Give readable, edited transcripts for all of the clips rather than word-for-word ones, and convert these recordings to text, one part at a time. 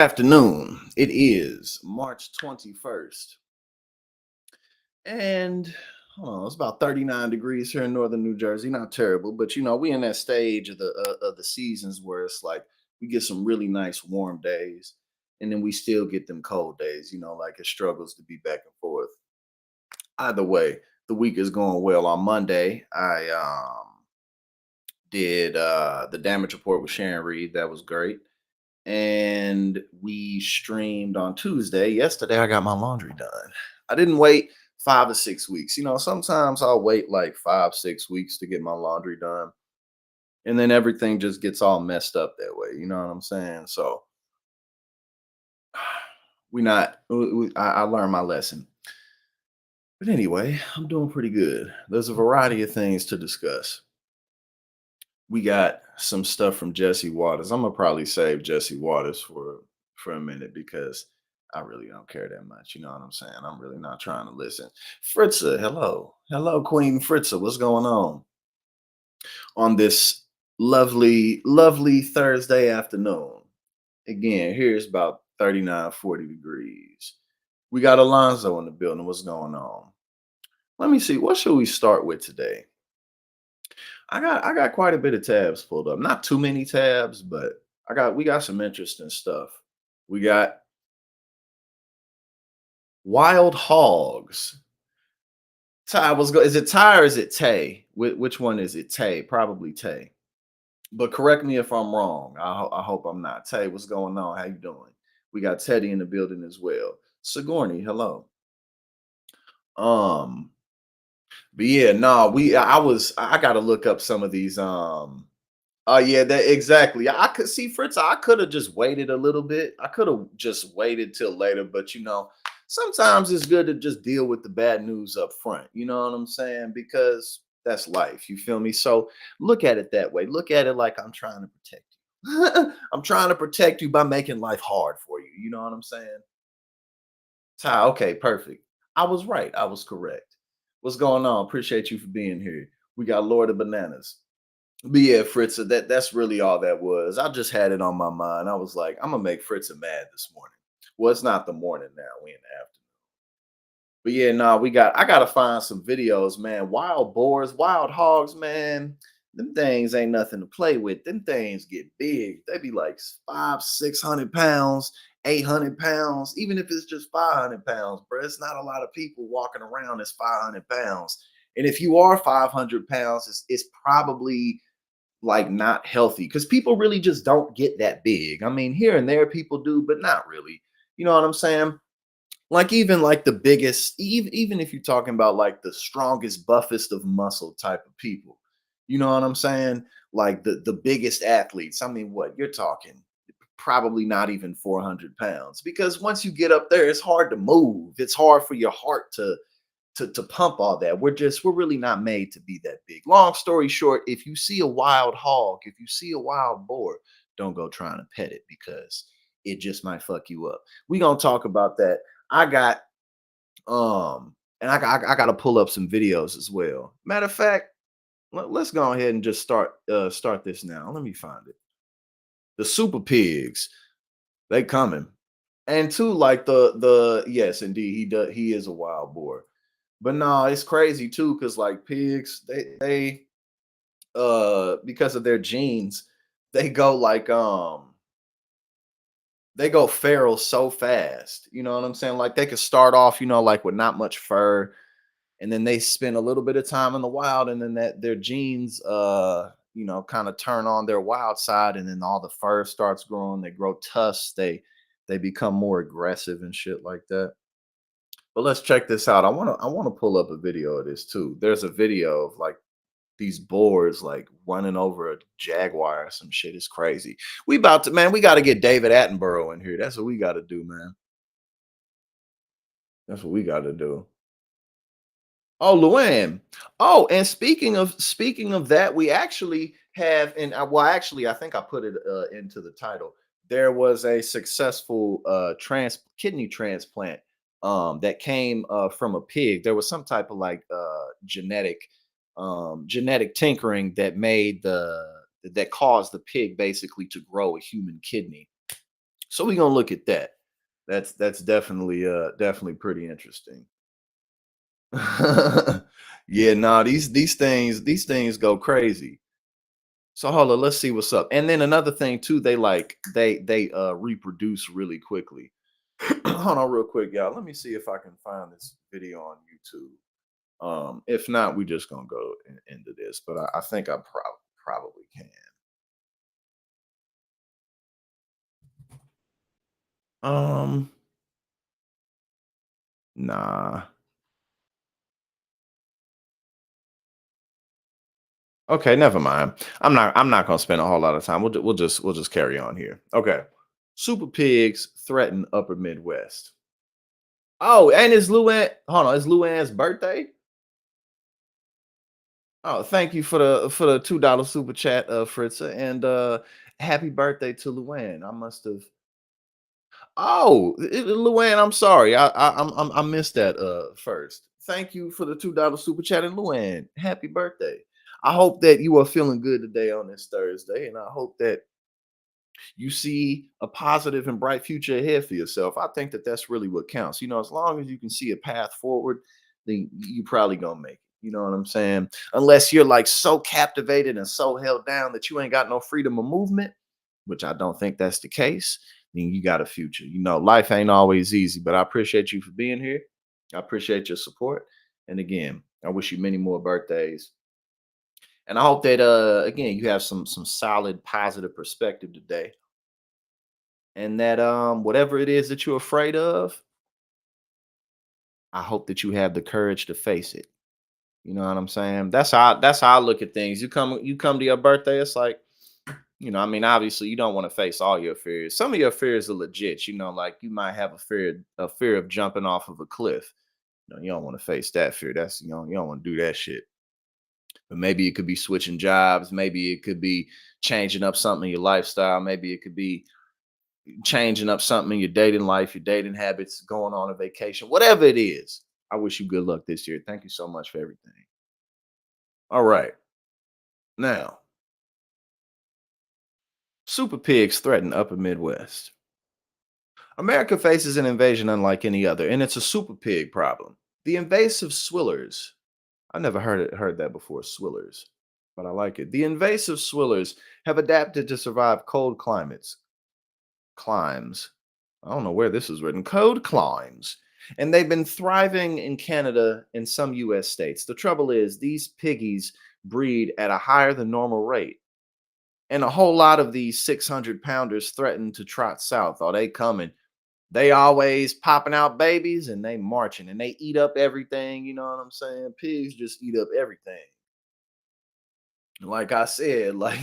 Afternoon. It is March 21st. And hold on, it's about 39 degrees here in northern New Jersey. Not terrible, but we in that stage of the seasons where it's like we get some really nice warm days and then we still get them cold days, like it struggles to be back and forth. Either way, the week is going well. On Monday, I did the damage report with Sharon Reed. That was great. And we streamed on Tuesday. Yesterday, I got my laundry done. I didn't wait 5 or 6 weeks. Sometimes I'll wait like 5, 6 weeks to get my laundry done, and then everything just gets all messed up that way. You know what I'm saying? So we not. I learned my lesson. But anyway, I'm doing pretty good. There's a variety of things to discuss. We got some stuff from Jesse Waters. I'm gonna probably save Jesse Waters for a minute because I really don't care that much. You know what I'm saying? I'm really not trying to listen. Fritza, hello. Hello, Queen Fritza. What's going on this lovely, lovely Thursday afternoon? Again, here's about 39, 40 degrees. We got Alonzo in the building. What's going on? Let me see. What should we start with today? I got quite a bit of tabs pulled up. Not too many tabs, but we got some interesting stuff. We got wild hogs. Ty, is it Ty or is it Tay? Which one is it? Tay, probably Tay. But correct me if I'm wrong. I hope I'm not. Tay, what's going on? How you doing? We got Teddy in the building as well. Sigourney, hello. Um, but yeah, no, I gotta look up some of these. Oh yeah, that exactly. I could see Fritz. I could have just waited a little bit. I could have just waited till later, but sometimes it's good to just deal with the bad news up front. You know what I'm saying? Because that's life. You feel me? So look at it that way. Look at it like I'm trying to protect you. I'm trying to protect you by making life hard for you. You know what I'm saying? Ty, okay, perfect. I was right. I was correct. What's going on? Appreciate you for being here. We got Lord of Bananas. But yeah, Fritza, that's really all that was. I just had it on my mind. I was like, I'm gonna make Fritza mad this morning. Well, it's not the morning now, we in the afternoon. But yeah, no, I gotta find some videos, man. Wild boars, wild hogs, man. Them things ain't nothing to play with. Them things get big. They be like 500, 600 pounds, 800 pounds, even if it's just 500 pounds, bro. It's not a lot of people walking around that's 500 pounds. And if you are 500 pounds, it's probably like not healthy because people really just don't get that big. I mean, here and there people do, but not really. You know what I'm saying? Like even like the biggest, even if you're talking about like the strongest, buffest of muscle type of people, you know what I'm saying? Like the biggest athletes. I mean, what you're talking? Probably not even 400 pounds because once you get up there, it's hard to move. It's hard for your heart to pump all that. We're really not made to be that big. Long story short, if you see a wild hog, if you see a wild boar, don't go trying to pet it because it just might fuck you up. We gonna talk about that. I got and I gotta pull up some videos as well. Matter of fact, let's go ahead and just start this now. Let me find it. The super pigs, they coming. And two, like the yes, indeed, he is a wild boar. But no, it's crazy too, because like pigs, they because of their genes, they go like they go feral so fast. You know what I'm saying? Like they could start off, like with not much fur, and then they spend a little bit of time in the wild, and then that their genes kind of turn on their wild side, and then all the fur starts growing, they grow tusks, they become more aggressive and shit like that. But let's check this out. I wanna pull up a video of this too. There's a video of like these boars like running over a jaguar or some shit. It's crazy. We about to man, we got to get David Attenborough in here. That's what we got to do, man. That's what we got to do. Oh, Luann. Oh, and speaking of that, we actually have, and well, actually, I think I put it into the title. There was a successful kidney transplant that came from a pig. There was some type of like genetic tinkering that caused the pig basically to grow a human kidney. So we're gonna look at that. That's definitely definitely pretty interesting. Yeah, nah, these things go crazy. So hold on, let's see what's up. And then another thing too, they reproduce really quickly. Hold on real quick, y'all. Let me see if I can find this video on YouTube. If not, we just gonna go into this, but I think I probably can. Um, nah. Okay, never mind. I'm not gonna spend a whole lot of time. We'll just carry on here. Okay. Super pigs threaten upper Midwest. Oh, and it's Luann. Hold on, it's Luann's birthday. Oh, thank you for the $2 super chat, Fritza, and happy birthday to Luann. I must have. Oh, Luann, I'm sorry. I missed that first. Thank you for the $2 super chat, and Luann, happy birthday. I hope that you are feeling good today on this Thursday, and I hope that you see a positive and bright future ahead for yourself. I think that that's really what counts. As long as you can see a path forward, then you probably gonna make it. You know what I'm saying? Unless you're like so captivated and so held down that you ain't got no freedom of movement, which I don't think that's the case, then you got a future. Life ain't always easy, but I appreciate you for being here. I appreciate your support. And again, I wish you many more birthdays. And I hope that again you have some solid positive perspective today, and that whatever it is that you're afraid of, I hope that you have the courage to face it. You know what I'm saying? That's how I look at things. You come to your birthday, it's like, I mean, obviously you don't want to face all your fears. Some of your fears are legit, like you might have a fear of jumping off of a cliff. You don't want to face that fear. That's you don't want to do that shit. But maybe it could be switching jobs, maybe it could be changing up something in your lifestyle, maybe it could be changing up something in your dating life, your dating habits, going on a vacation, whatever it is. I wish you good luck this year. Thank you so much for everything. All right. Now, super pigs threaten upper Midwest. America faces an invasion unlike any other, and it's a super pig problem. The invasive swillers. I never heard that before, swillers, but I like it. The invasive swillers have adapted to survive cold climes. I don't know where this is written. Cold climes. And they've been thriving in Canada and some US states. The trouble is, these piggies breed at a higher than normal rate. And a whole lot of these 600 pounders threaten to trot south. Are they coming? They always popping out babies and they marching and they eat up everything. You know what I'm saying? Pigs just eat up everything. Like I said, like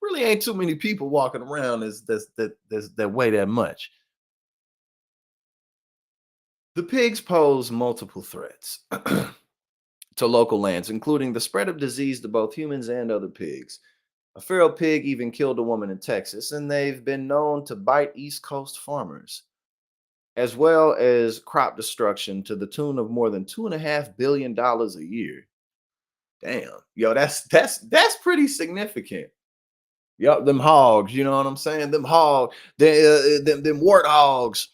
really ain't too many people walking around that weigh that much. The pigs pose multiple threats to local lands, including the spread of disease to both humans and other pigs. A feral pig even killed a woman in Texas, and they've been known to bite East Coast farmers, as well as crop destruction to the tune of more than $2.5 billion a year. Damn, yo, that's pretty significant. Yup, them hogs, you know what I'm saying? Them hog, them warthogs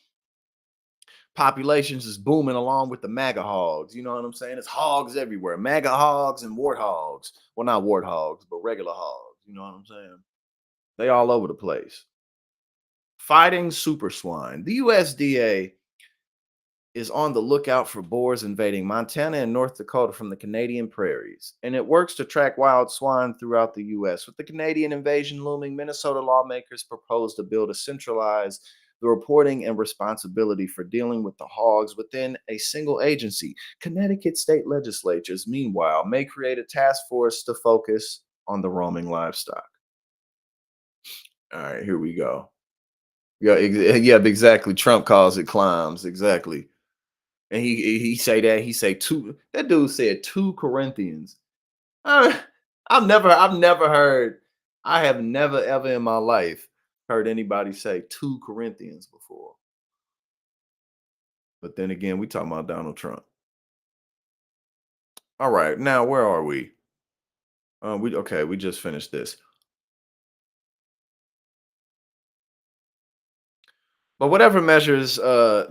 populations is booming along with the MAGA hogs. You know what I'm saying? It's hogs everywhere. MAGA hogs and warthogs. Well, not warthogs, but regular hogs. You know what I'm saying? They all over the place. Fighting super swine. The USDA is on the lookout for boars invading Montana and North Dakota from the Canadian prairies, and it works to track wild swine throughout the U.S. With the Canadian invasion looming, Minnesota lawmakers propose to build a centralized the reporting and responsibility for dealing with the hogs within a single agency. Connecticut state legislatures, meanwhile, may create a task force to focus on the roaming livestock. All right, here we go. Yeah, yeah, exactly. Trump calls it climbs, exactly. And he say that he say two. That dude said 2 Corinthians. Uh, I've never heard. I have never ever in my life heard anybody say 2 Corinthians before. But then again, we talking about Donald Trump. All right, now where are we? We okay. We just finished this. But whatever measures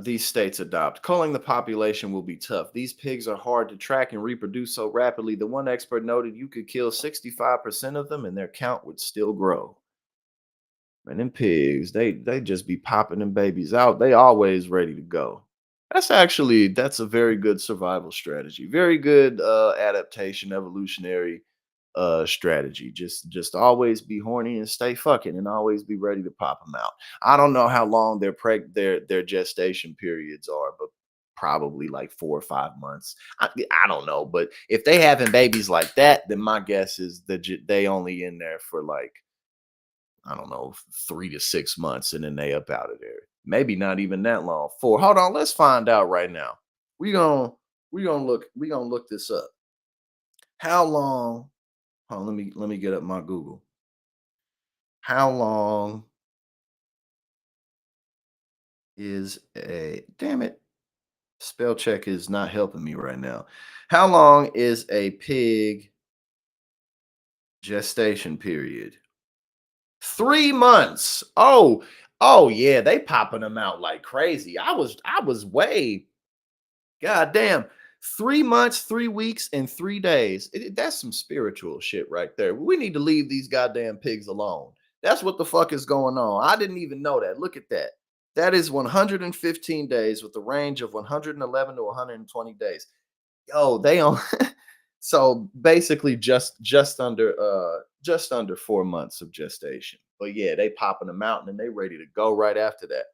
these states adopt, culling the population will be tough. These pigs are hard to track and reproduce so rapidly. The one expert noted you could kill 65% of them and their count would still grow. Man, them pigs, they just be popping them babies out. They always ready to go. That's a very good survival strategy. Very good adaptation, evolutionary strategy. Just always be horny and stay fucking and always be ready to pop them out. I don't know how long their gestation periods are, but probably like 4 or 5 months. I don't know, but if they having babies like that, then my guess is that they only in there for like, I don't know, 3 to 6 months, and then they up out of there. Maybe not even that long. Hold on, let's find out right now. We gonna we gonna look this up. How long? Hold on, let me get up my Google. How long is a damn it? Spell check is not helping me right now. How long is a pig gestation period? 3 months. Oh yeah, they popping them out like crazy. I was way goddamn 3 months, 3 weeks, and 3 days. That's some spiritual shit right there. We need to leave these goddamn pigs alone. That's what the fuck is going on. I didn't even know that. Look at that. That is 115 days with a range of 111 to 120 days. Yo, they on so basically just under 4 months of gestation. But yeah, they popping them out and then they ready to go right after that.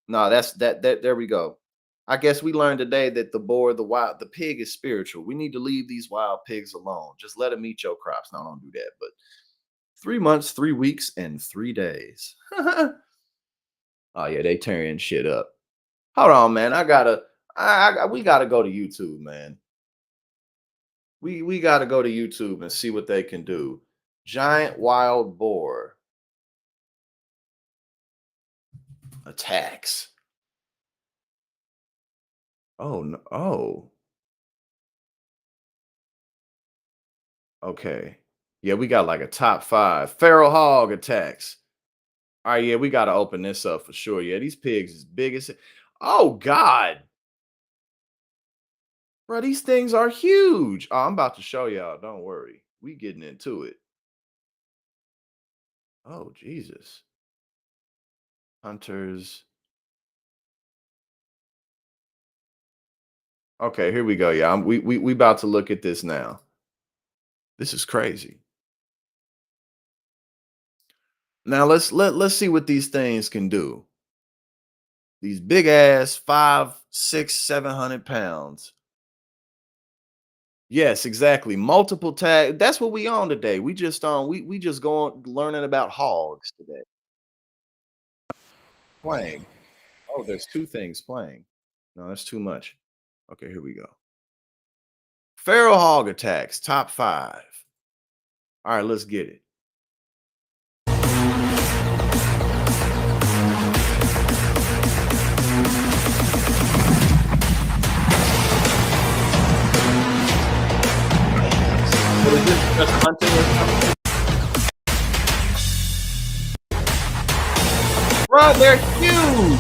No, that there we go. I guess we learned today that the pig is spiritual. We need to leave these wild pigs alone. Just let them eat your crops. No, don't do that. But 3 months, 3 weeks, and 3 days. Oh yeah, they tearing shit up. Hold on, man. We gotta go to YouTube, man. We gotta go to YouTube and see what they can do. Giant wild boar attacks. Oh no. Oh, okay. Yeah, we got like a top 5. Feral hog attacks. All right, yeah, we gotta open this up for sure. Yeah, these pigs is big as oh god. Bro, these things are huge. Oh, I'm about to show y'all. Don't worry. We getting into it. Oh, Jesus. Hunters. Okay, here we go. Yeah, we about to look at this now. This is crazy. Now let's see what these things can do. These big ass 5, 6, 700 pounds. Yes, exactly. Multiple tag. That's what we on today. We just we just going learning about hogs today. Playing. Oh, there's 2 things playing. No, that's too much. Okay, here we go. Feral hog attacks, top 5. All right, let's get it. What is this? Just hunting or something? Bro, they're huge.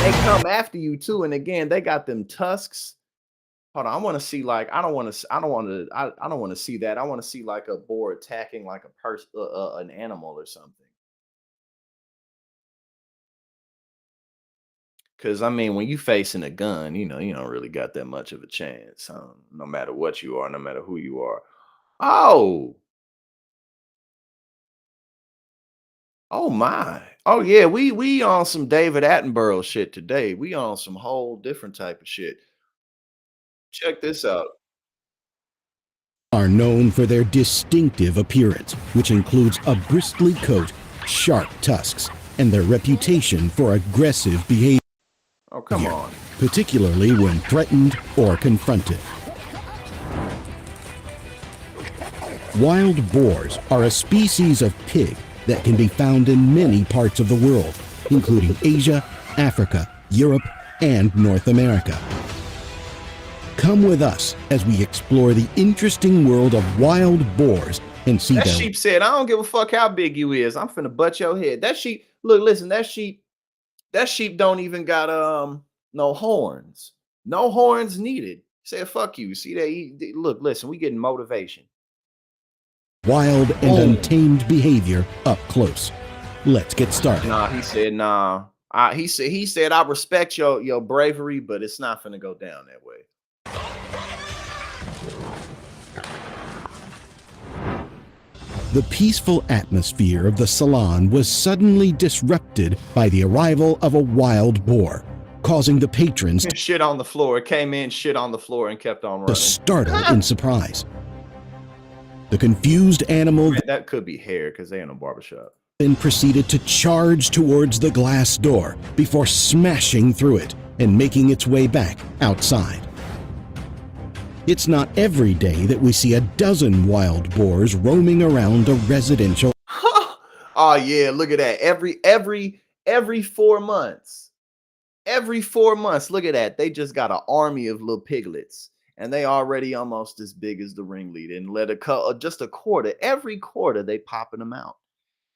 They come after you too, and again, they got them tusks. Hold on, I want to see like I don't want to see that. I want to see like a boar attacking like a person, an animal or something. Because I mean, when you facing a gun, you don't really got that much of a chance. No matter what you are, no matter who you are. Oh, oh my. Oh yeah, we on some David Attenborough shit today. We on some whole different type of shit. Check this out. Are known for their distinctive appearance, which includes a bristly coat, sharp tusks, and their reputation for aggressive behavior. Oh, come on. Particularly when threatened or confronted. Wild boars are a species of pig that can be found in many parts of the world, including Asia, Africa, Europe, and North America. Come with us as we explore the interesting world of wild boars and see That their sheep said, I don't give a fuck how big you is. I'm finna butt your head. That sheep, look, listen, that sheep don't even got no horns. No horns needed. Said fuck you. See that? Look, listen, we getting motivation. wild and untamed behavior up close. Let's get started. Nah, he said, nah. He said, I respect your bravery, but it's not finna go down that way. The peaceful atmosphere of the salon was suddenly disrupted by the arrival of a wild boar, causing the patrons Shit on the floor. It came in, shit on the floor, and kept on running. to startle in surprise. The confused animal Man, that could be hair because they in a barbershop. then proceeded to charge towards the glass door before smashing through it and making its way back outside. It's not every day that we see a dozen wild boars roaming around a residential. Oh yeah, look at that. Every 4 months. Every 4 months, look at that. They just got an army of little piglets. And they already almost as big as the ringleader. And let just a quarter. Every quarter they popping them out.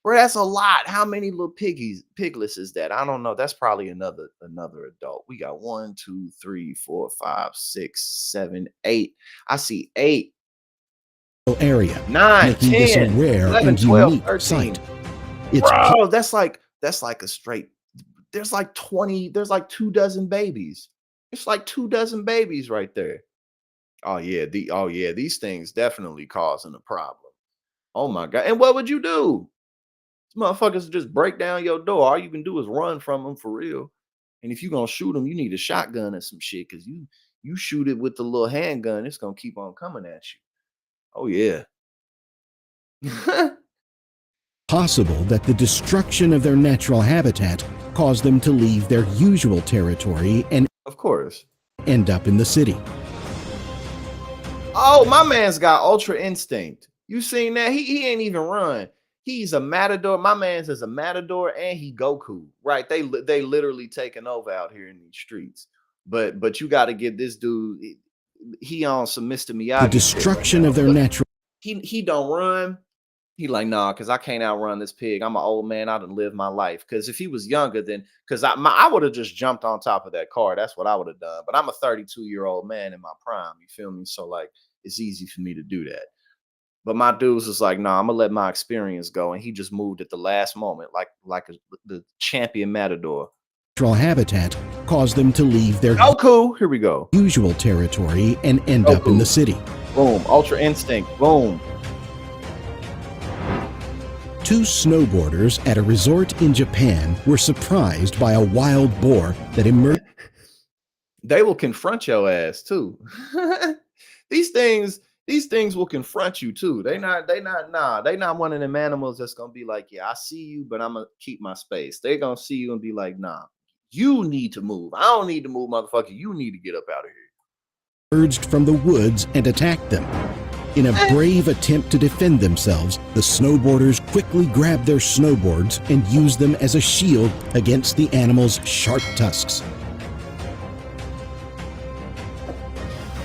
Bro, that's a lot. How many little piglets is that? I don't know. That's probably another adult. We got 1, 2, 3, 4, 5, 6, 7, 8. I see 8. Area, 9, making this a 10, rare 11, and 12, unique 13. sight. It's Bro, that's like a straight. There's like 20. There's like 24 babies. It's like 24 babies right there. Oh yeah, these things definitely causing a problem. Oh my god! And what would you do? These motherfuckers just break down your door. All you can do is run from them for real. And if you're gonna shoot them, you need a shotgun or some shit, because you shoot it with the little handgun, it's gonna keep on coming at you. Oh yeah. possible that the destruction of their natural habitat caused them to leave their usual territory and Of course. end up in the city. Oh, my man's got ultra instinct. You seen that? He ain't even run. He's a matador. My man's is a matador and he Goku. Right? They literally taking over out here in these streets. But you got to give this dude. He on some Mr. Miyagi. The destruction of their natural. He don't run. He like, nah, because I can't outrun this pig. I'm an old man. I done lived my life. Because if he was younger, then because I would have just jumped on top of that car. That's what I would have done. But I'm a 32-year-old man in my prime. You feel me? So like, it's easy for me to do that. But my dudes was like, nah, I'm gonna let my experience go. And he just moved at the last moment, like the champion matador. Natural habitat caused them to leave their Goku, here we go. usual territory and end up in the city. Boom, ultra instinct, boom. 2 snowboarders at a resort in Japan were surprised by a wild boar that emerged. They will confront your ass too. These things will confront you too. They not one of them animals that's gonna be like, yeah, I see you, but I'm gonna keep my space. They're gonna see you and be like, nah, you need to move. I don't need to move, motherfucker. You need to get up out of here. Emerged from the woods and attacked them. In a brave attempt to defend themselves, the snowboarders quickly grabbed their snowboards and used them as a shield against the animal's sharp tusks.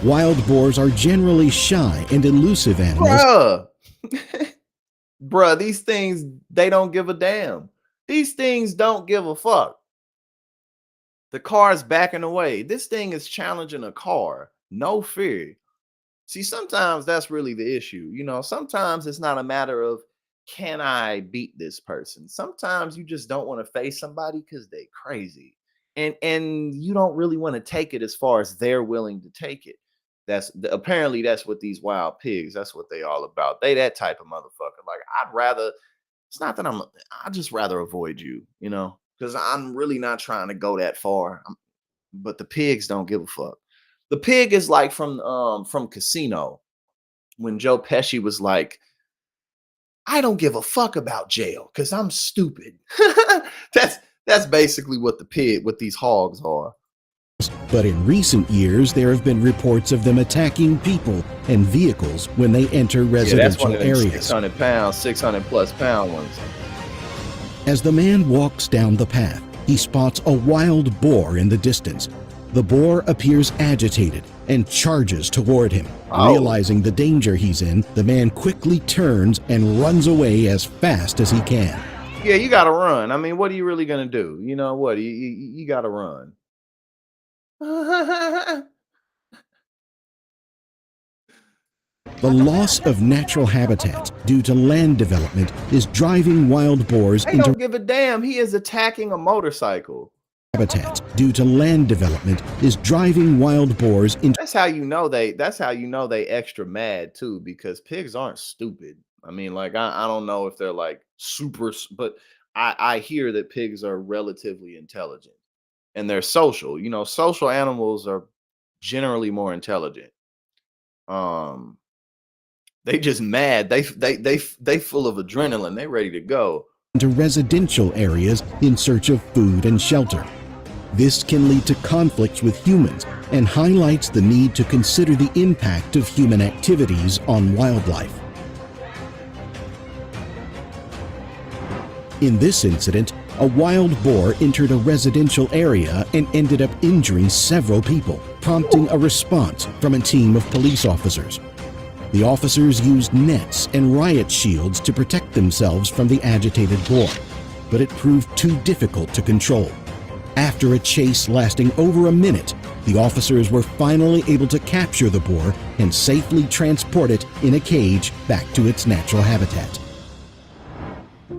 Wild boars are generally shy and elusive animals. Bruh, these things, they don't give a damn. These things don't give a fuck. The car's backing away. This thing is challenging a car. No fear. See, sometimes that's really the issue. You know, sometimes it's not a matter of, can I beat this person? Sometimes you just don't want to face somebody because they crazy. And you don't really want to take it as far as they're willing to take it. Apparently that's what these wild pigs, that's what they all about. They that type of motherfucker. Like, I'd just rather avoid you, you know, because I'm really not trying to go that far. But the pigs don't give a fuck. The pig is like from Casino, when Joe Pesci was like, I don't give a fuck about jail because I'm stupid. That's basically what these hogs are. But in recent years, there have been reports of them attacking people and vehicles when they enter residential areas. 600 pounds, 600 plus pound ones. As the man walks down the path, he spots a wild boar in the distance. The boar appears agitated and charges toward him. Oh. Realizing the danger he's in, the man quickly turns and runs away as fast as he can. Yeah, you gotta run. I mean, what are you really gonna do? You know what? You gotta run. The loss of natural habitats due to land development is driving wild boars They into don't give a damn. He is attacking a motorcycle. habitats due to land development is driving wild boars into That's how you know they extra mad too, because pigs aren't stupid. I mean, like I don't know if they're like but I hear that pigs are relatively intelligent and they're social. You know, social animals are generally more intelligent. Um, they just mad. They full of adrenaline. They ready to go. residential areas in search of food and shelter. This can lead to conflicts with humans and highlights the need to consider the impact of human activities on wildlife. In this incident, a wild boar entered a residential area and ended up injuring several people, prompting a response from a team of police officers. The officers used nets and riot shields to protect themselves from the agitated boar, but it proved too difficult to control. After a chase lasting over a minute, the officers were finally able to capture the boar and safely transport it in a cage back to its natural habitat.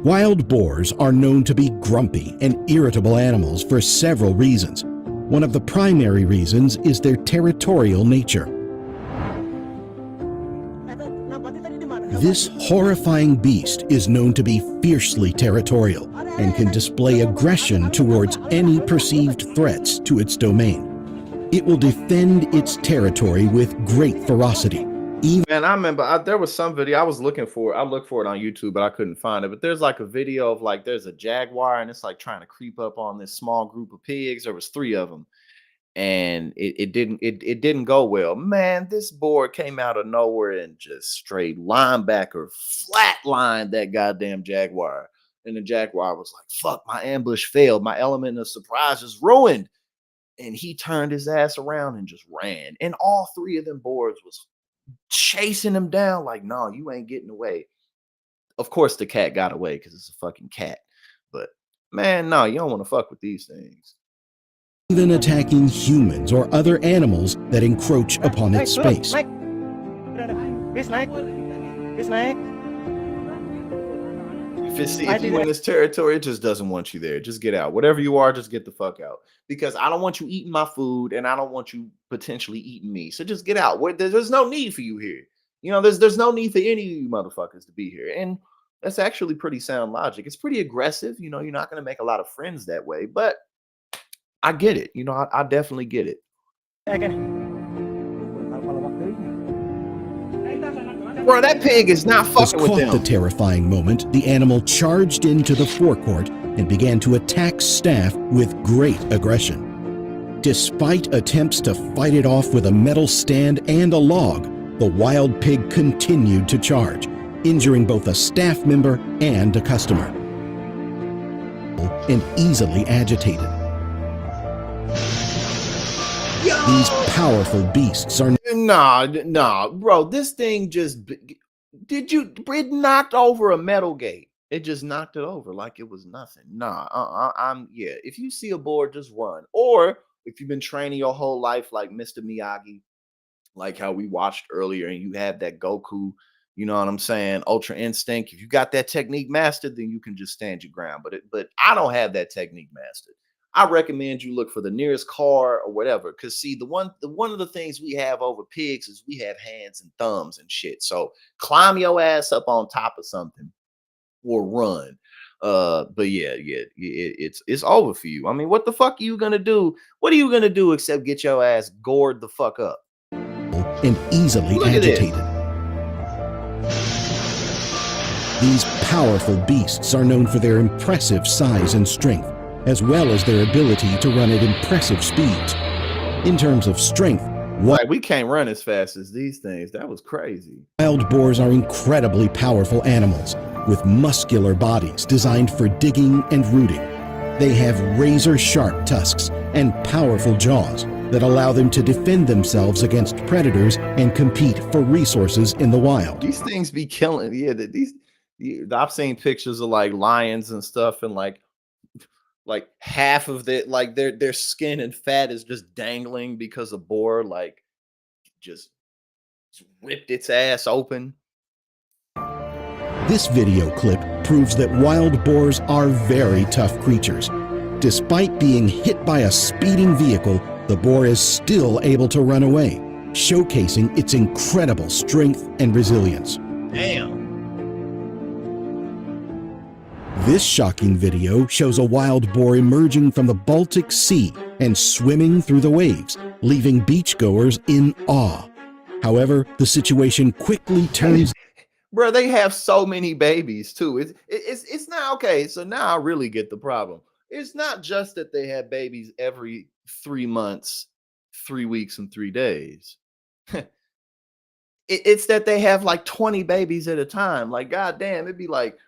Wild boars are known to be grumpy and irritable animals for several reasons. One of the primary reasons is their territorial nature. This horrifying beast is known to be fiercely territorial and can display aggression towards any perceived threats to its domain. It will defend its territory with great ferocity. Man, I remember there was some video I was looking for. I looked for it on YouTube, but I couldn't find it. But there's like a video of like there's a jaguar and it's like trying to creep up on this small group of pigs. There was 3 of them, and it didn't go well. Man, this boar came out of nowhere and just straight linebacker flatlined that goddamn jaguar. And the jaguar was like, "Fuck, my ambush failed. My element of surprise is ruined." And he turned his ass around and just ran. And all 3 of them boars was chasing him down like, "No, you ain't getting away." Of course the cat got away because it's a fucking cat, but man, no, you don't want to fuck with these things. Even attacking humans or other animals that encroach upon its space. If you in this territory, it just doesn't want you there. Just get out. Whatever you are, just get the fuck out, because I don't want you eating my food and I don't want you potentially eating me. So just get out. There's no need for you here. You know, there's no need for any of you motherfuckers to be here. And that's actually pretty sound logic. It's pretty aggressive. You know, you're not going to make a lot of friends that way, but I get it. You know, I definitely get it. Bro, that pig is not fucking with them. Caught the terrifying moment, the animal charged into the forecourt and began to attack staff with great aggression. Despite attempts to fight it off with a metal stand and a log, the wild pig continued to charge, injuring both a staff member and a customer. And easily agitated. These powerful beasts are Nah, bro. This thing just it knocked over a metal gate. It just knocked it over like it was nothing. Nah, yeah. If you see a boar, just run. Or if you've been training your whole life like Mr. Miyagi, like how we watched earlier, and you have that Goku, you know what I'm saying, Ultra Instinct. If you got that technique mastered, then you can just stand your ground. But I don't have that technique mastered. I recommend you look for the nearest car or whatever. Cause see, one of the things we have over pigs is we have hands and thumbs and shit. So climb your ass up on top of something or run. But yeah, it's over for you. I mean, what the fuck are you gonna do? What are you gonna do except get your ass gored the fuck up? And easily agitated. These powerful beasts are known for their impressive size and strength, as well as their ability to run at impressive speeds. In terms of strength, we can't run as fast as these things. That was crazy. Wild boars are incredibly powerful animals with muscular bodies designed for digging and rooting. They have razor-sharp tusks and powerful jaws, that allow them to defend themselves against predators and compete for resources in the wild. These things be killing. Yeah, I've seen pictures of like lions and stuff, and like half of the like their skin and fat is just dangling because a boar like just ripped its ass open. This video clip proves that wild boars are very tough creatures. Despite being hit by a speeding vehicle, the boar is still able to run away, showcasing its incredible strength and resilience. Damn. This shocking video shows a wild boar emerging from the Baltic Sea and swimming through the waves, leaving beachgoers in awe. However, the situation quickly turns. Bro, they have so many babies too. It's not okay. So now I really get the problem. It's not just that they have babies every 3 months, 3 weeks, and 3 days. It's that they have like 20 babies at a time. Like, goddamn, it'd be like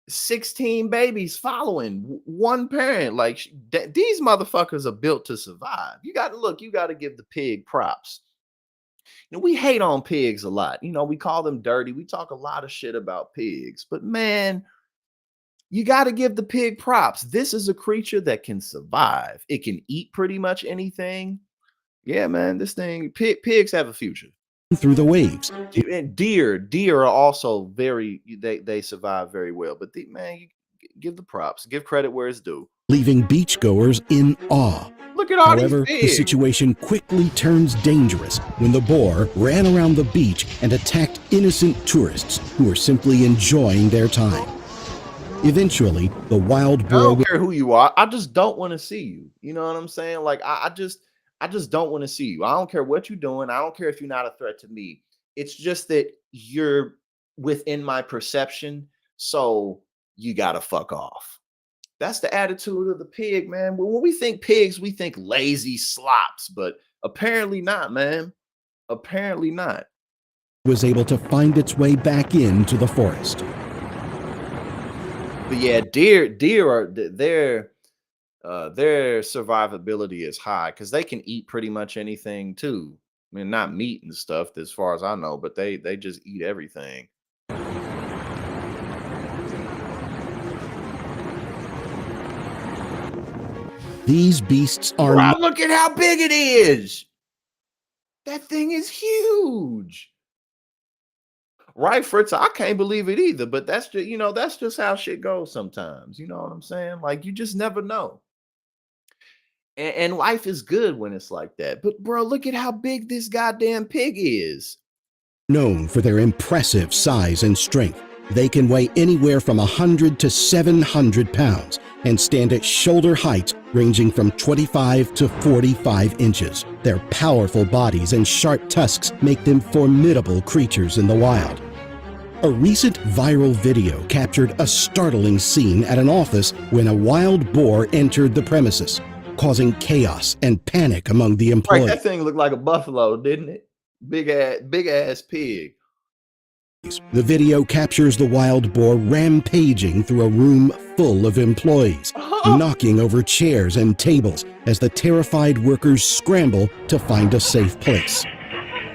16 babies following one parent. Like, these motherfuckers are built to survive. You got to give the pig props. You know, we hate on pigs a lot. You know, we call them dirty. We talk a lot of shit about pigs, but man, you got to give the pig props. This is a creature that can survive. It can eat pretty much anything. Yeah, man, this thing, pigs have a future. Through the waves. And deer are also they survive very well. But man, you give the props, give credit where it's due. Leaving beachgoers in awe. Look at all However, these the pigs. situation quickly turns dangerous when the boar ran around the beach and attacked innocent tourists who were simply enjoying their time. Eventually, the wild boar. I don't care who you are. I just don't want to see you. You know what I'm saying? Like I just don't want to see you. I don't care what you're doing. I don't care if you're not a threat to me. It's just that you're within my perception, so you gotta fuck off. That's the attitude of the pig, man. When we think pigs, we think lazy slops, but apparently not, man. Apparently not. Was able to find its way back into the forest. But yeah, deer are their survivability is high because they can eat pretty much anything too. I mean, not meat and stuff, as far as I know, but they just eat everything. These beasts are. Bro, look at how big it is. That thing is huge. Right, Fritz? I can't believe it either, but that's just, that's just how shit goes sometimes. You know what I'm saying? Like, you just never know. And life is good when it's like that. But bro, look at how big this goddamn pig is. Known for their impressive size and strength. They can weigh anywhere from 100 to 700 pounds and stand at shoulder height ranging from 25 to 45 inches. Their powerful bodies and sharp tusks make them formidable creatures in the wild. A recent viral video captured a startling scene at an office when a wild boar entered the premises, causing chaos and panic among the employees. Right, that thing looked like a buffalo, didn't it? Big ass pig. The video captures the wild boar rampaging through a room full of employees, knocking over chairs and tables as the terrified workers scramble to find a safe place.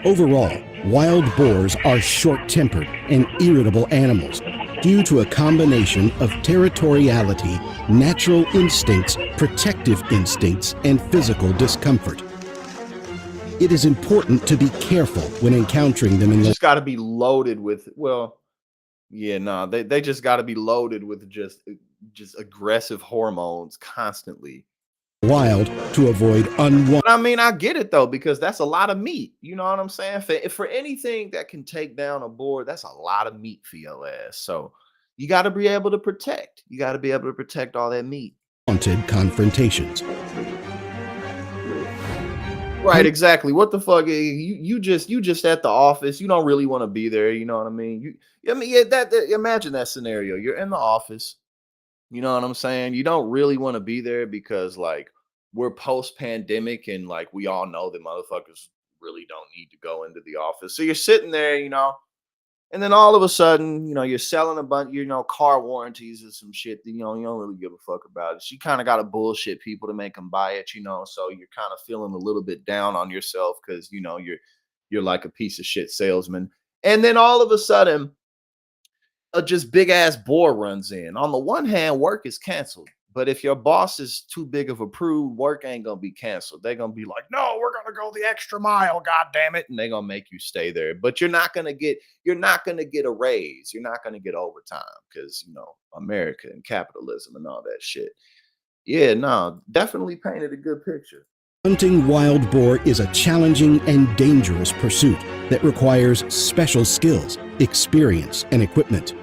Overall, wild boars are short-tempered and irritable animals due to a combination of territoriality, natural instincts, protective instincts, and physical discomfort. It is important to be careful when encountering them in the. Just got to be loaded with, they just got to be loaded with just aggressive hormones constantly. Wild to avoid unwanted. I mean, I get it though, because that's a lot of meat. You know what I'm saying? For anything that can take down a boar, that's a lot of meat for your ass. So you got to be able to protect. You got to be able to protect all that meat. Wanted confrontations. Right, exactly. What the fuck? You just at the office. You don't really want to be there. You know what I mean? Imagine that scenario. You're in the office. You know what I'm saying? You don't really want to be there because like we're post-pandemic and like we all know that motherfuckers really don't need to go into the office. So you're sitting there, And then all of a sudden, you're selling a bunch, car warranties or some shit that, you don't really give a fuck about it. She kind of got to bullshit people to make them buy it, so you're kind of feeling a little bit down on yourself because, you're like a piece of shit salesman. And then all of a sudden, a just big ass bore runs in. On the one hand, work is canceled. But if your boss is too big of a prude, work ain't gonna be canceled. They're gonna be like, no, we're gonna go the extra mile, god damn it. And they're gonna make you stay there. But you're not gonna get a raise. You're not gonna get overtime because America and capitalism and all that shit. Yeah, no, definitely painted a good picture. Hunting wild boar is a challenging and dangerous pursuit that requires special skills, experience, and equipment.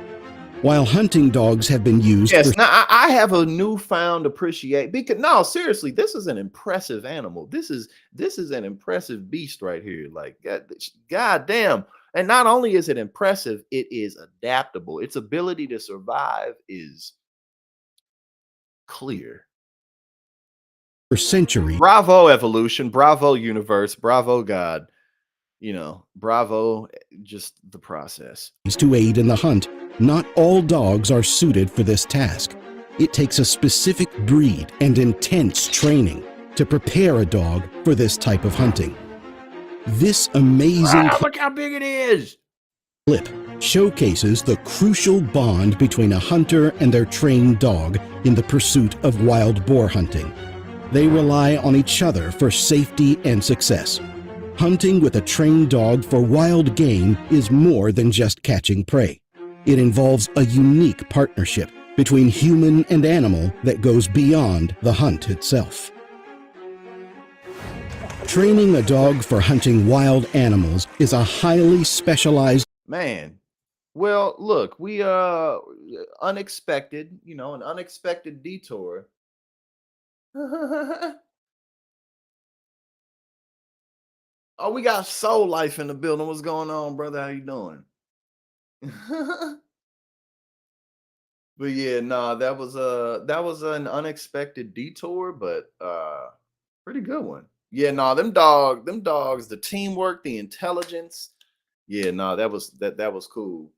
While hunting dogs have been used Yes, now I have a newfound appreciation because no, seriously, this is an impressive animal. This is an impressive beast right here. Like god damn. And not only is it impressive, it is adaptable. Its ability to survive is clear. for centuries Bravo evolution, bravo universe, bravo God. Bravo just the process. to aid in the hunt, not all dogs are suited for this task. It takes a specific breed and intense training to prepare a dog for this type of hunting. This amazing Look how big it is. clip showcases the crucial bond between a hunter and their trained dog in the pursuit of wild boar hunting. They rely on each other for safety and success. Hunting with a trained dog for wild game is more than just catching prey. It involves a unique partnership between human and animal that goes beyond the hunt itself. Training a dog for hunting wild animals is a highly specialized Man. Well, look, we unexpected, an unexpected detour. Oh, we got Soul Life in the building. What's going on, brother? How you doing? But yeah, no, that was an unexpected detour, but pretty good one. Yeah, no, them dogs, the teamwork, the intelligence. Yeah, no, that was cool.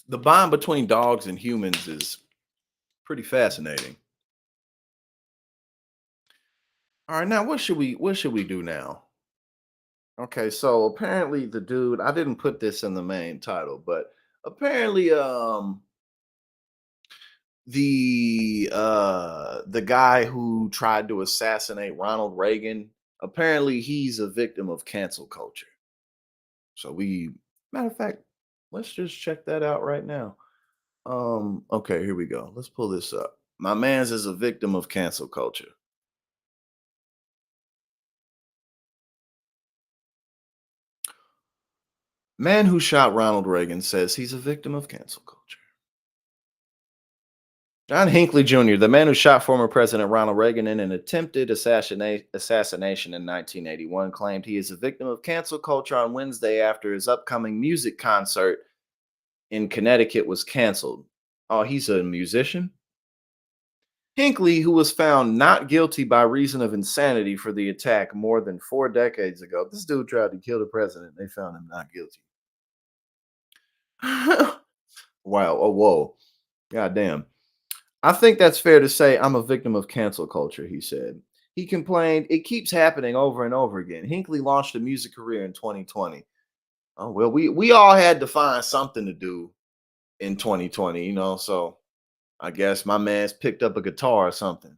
The bond between dogs and humans is pretty fascinating. All right, now what should we do now? Okay, so apparently the dude, I didn't put this in the main title, but apparently the guy who tried to assassinate Ronald Reagan, apparently he's a victim of cancel culture. So matter of fact, let's just check that out right now. Okay, here we go. Let's pull this up. My man's is a victim of cancel culture. Man who shot Ronald Reagan says he's a victim of cancel culture. John Hinckley Jr., the man who shot former President Ronald Reagan in an attempted assassination in 1981, claimed he is a victim of cancel culture on Wednesday after his upcoming music concert in Connecticut was canceled. Oh, he's a musician? Hinckley, who was found not guilty by reason of insanity for the attack more than 4 decades ago. This dude tried to kill the president. They found him not guilty. Wow. Oh, whoa. God damn. I think that's fair to say I'm a victim of cancel culture, he said. He complained, it keeps happening over and over again. Hinckley launched a music career in 2020. Oh, well, we all had to find something to do in 2020, so I guess my man's picked up a guitar or something.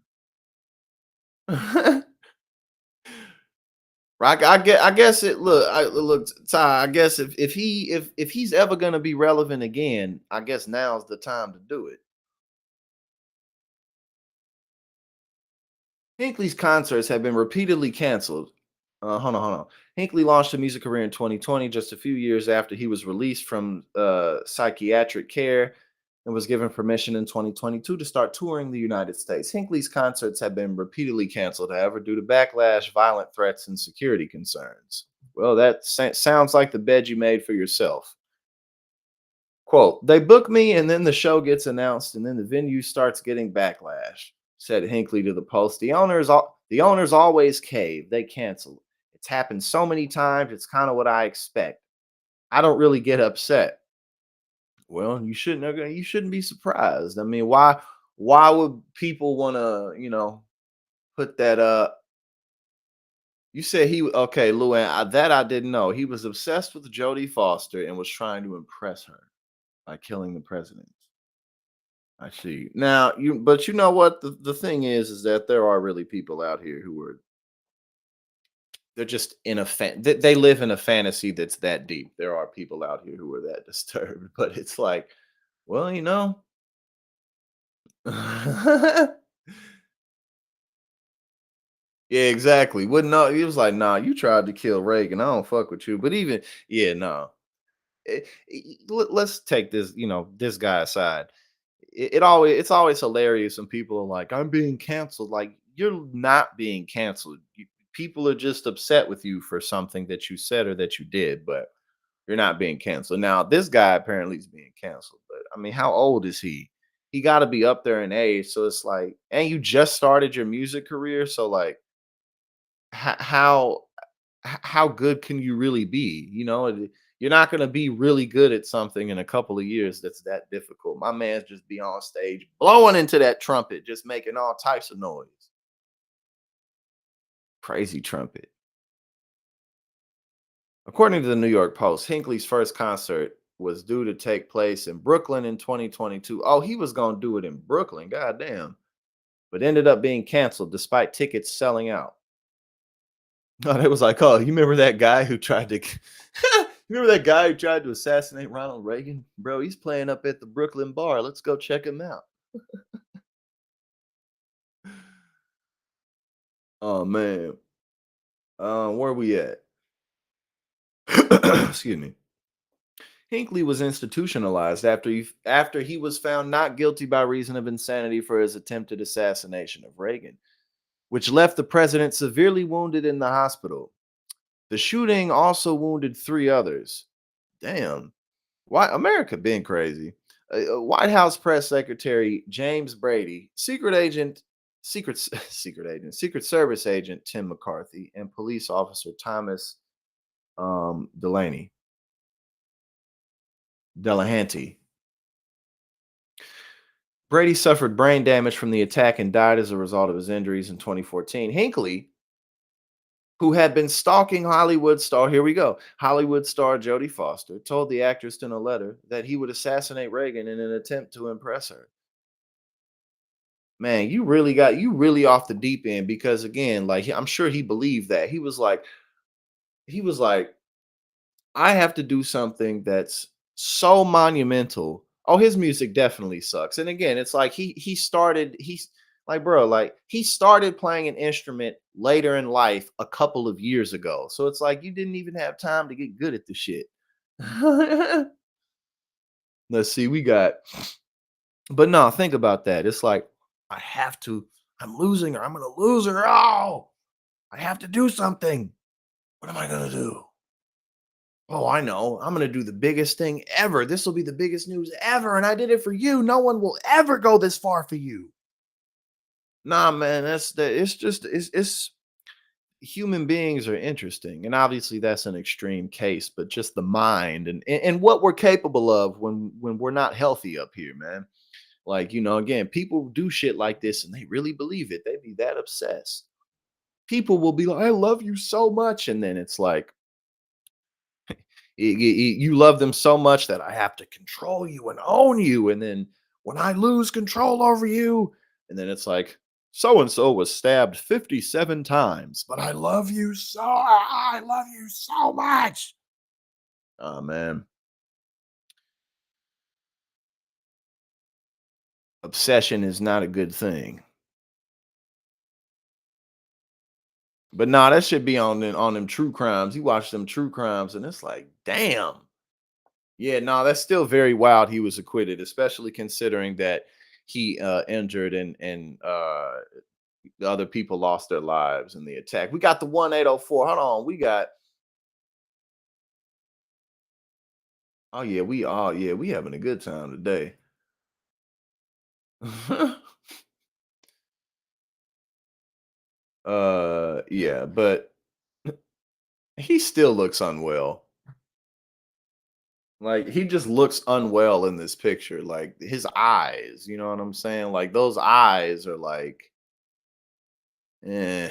Right, I guess it. Look, Ty. I guess if he's ever gonna be relevant again, I guess now's the time to do it. Hinckley's concerts have been repeatedly canceled. Hold on. Hinckley launched a music career in 2020, just a few years after he was released from psychiatric care and was given permission in 2022 to start touring the United States. Hinckley's concerts have been repeatedly canceled, however, due to backlash, violent threats, and security concerns. Well, that sounds like the bed you made for yourself. Quote, they book me and then the show gets announced and then the venue starts getting backlash, said Hinckley to the Post. The owners always cave. They cancel. It's happened so many times. It's kind of what I expect. I don't really get upset. Well, you shouldn't be surprised. I mean, why would people want to, put that you said okay, Luann, that I didn't know. He was obsessed with Jodie Foster and was trying to impress her by killing the president. I see. Now, but you know what? The thing is that there are really people out here who are they're just in a they live in a fantasy that's that deep. There are people out here who are that disturbed, but it's like, well, yeah, exactly. Wouldn't know. He was like, nah, you tried to kill Reagan. I don't fuck with you. But even, yeah, no. Let's take this, this guy aside. It's always hilarious when people are like, I'm being canceled. Like, you're not being canceled. People are just upset with you for something that you said or that you did, but you're not being canceled. Now, this guy apparently is being canceled, but I mean, how old is he? He got to be up there in age. So it's like, and you just started your music career. So, like, how how good can you really be? You're not going to be really good at something in a couple of years that's that difficult. My man's just be on stage blowing into that trumpet, just making all types of noise. Crazy trumpet. According to the New York Post, Hinckley's first concert was due to take place in Brooklyn in 2022. Oh, he was going to do it in Brooklyn. Goddamn. But ended up being canceled despite tickets selling out. Oh, it was like, oh, you remember that guy who tried to you remember that guy who tried to assassinate Ronald Reagan? Bro, he's playing up at the Brooklyn bar. Let's go check him out. Oh man. Where we at? Excuse me. Hinckley was institutionalized after he was found not guilty by reason of insanity for his attempted assassination of Reagan, which left the president severely wounded in the hospital. The shooting also wounded three others. Damn. Why America been crazy? White House press secretary James Brady, Secret Service agent Tim McCarthy, and police officer Thomas Delaney Delahanty. Brady suffered brain damage from the attack and died as a result of his injuries in 2014. Hinckley, who had been stalking Hollywood star, here we go, Hollywood star Jodie Foster, told the actress in a letter that he would assassinate Reagan in an attempt to impress her. Man, you really off the deep end because again, like I'm sure he believed that. He was like, I have to do something that's so monumental. Oh, his music definitely sucks. And again, it's like he's like, bro, like he started playing an instrument later in life a couple of years ago. So it's like you didn't even have time to get good at the shit. Let's see, we got but no, think about that. It's like I have to, I'm losing her. I'm gonna lose her. Oh, I have to do something. What am I gonna do? Oh, I know. I'm going to do the biggest thing ever. This will be the biggest news ever. And I did it for you. No one will ever go this far for you. Nah, man, it's just, it's human beings are interesting. And obviously that's an extreme case, but just the mind and what we're capable of when we're not healthy up here, man. Like, again, people do shit like this and they really believe it. They be that obsessed. People will be like, I love you so much. And then it's like, you love them so much that I have to control you and own you. And then when I lose control over you, and then it's like, so and so was stabbed 57 times, but I love you so, I love you so much. Oh, man. Obsession is not a good thing. But nah, that should be on them true crimes. You watch them true crimes, and it's like, damn. Yeah, no, that's still very wild he was acquitted, especially considering that he injured and the other people lost their lives in the attack. We got the 1804. Hold on, we got we having a good time today. Yeah, but He still looks unwell. Like, he just looks unwell in this picture. Like, his eyes, you know what I'm saying? Like, those eyes are like, eh.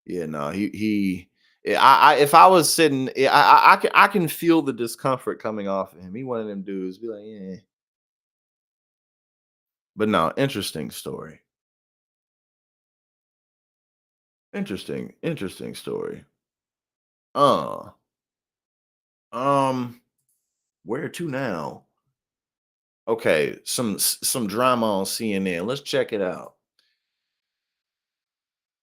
Yeah, no, yeah, if I was sitting, yeah, I can feel the discomfort coming off of him. He one of them dudes, be like, yeah. But no, interesting story. Interesting story. Uh, um, where to now? Okay, some drama on CNN. Let's check it out.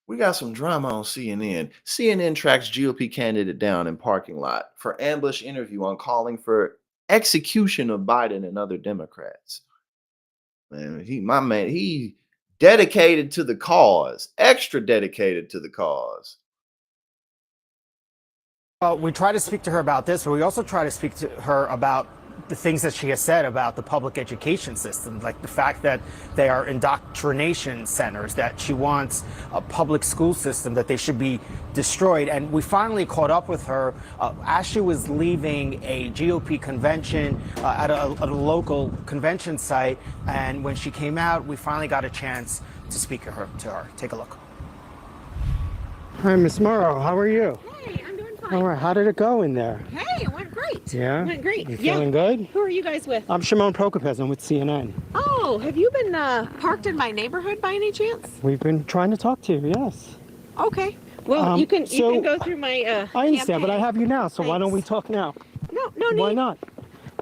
We got some drama on CNN. CNN tracks GOP candidate down in parking lot for ambush interview on calling for execution of Biden and other Democrats. Man, my man, he dedicated to the cause, extra dedicated to the cause. We try to speak to her about this, but we also try to speak to her about the things that she has said about the public education system, like the fact that they are indoctrination centers, that she wants a public school system, that they should be destroyed. And we finally caught up with her as she was leaving a GOP convention at a local convention site. And when she came out, we finally got a chance to speak to her. Take a look. Hi, Miss Morrow. How are you? Hey, I'm doing fine. All right. How did it go in there? Hey, it went great. Yeah? It went great. You feeling good? Who are you guys with? I'm Shimon Prokopez. I'm with CNN. Oh, have you been parked in my neighborhood by any chance? We've been trying to talk to you, yes. Okay. Well, you can go through my I understand, but I have you now, so why don't we Thanks. talk now? No need. Why not?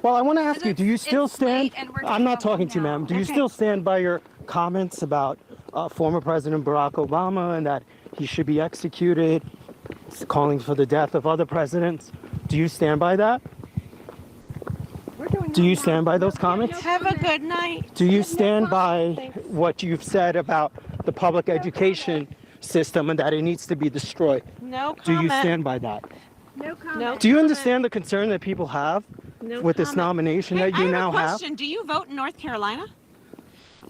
Well, I want to ask you, do you still it's stand? late and we're I'm not traveling talking to you, now. ma'am. Do you Okay. still stand by your comments about former President Barack Obama and that he should be executed, calling for the death of other presidents? Do you stand by that? Do you stand by those comments? Have a good night. Do you stand by Thanks. what you've said about the public education system and that it needs to be destroyed? No Do comment. you stand by that? No comment. Do you understand the concern that people have No with this comment. nomination Hey, that you I now have a have? question. Do you vote in North Carolina?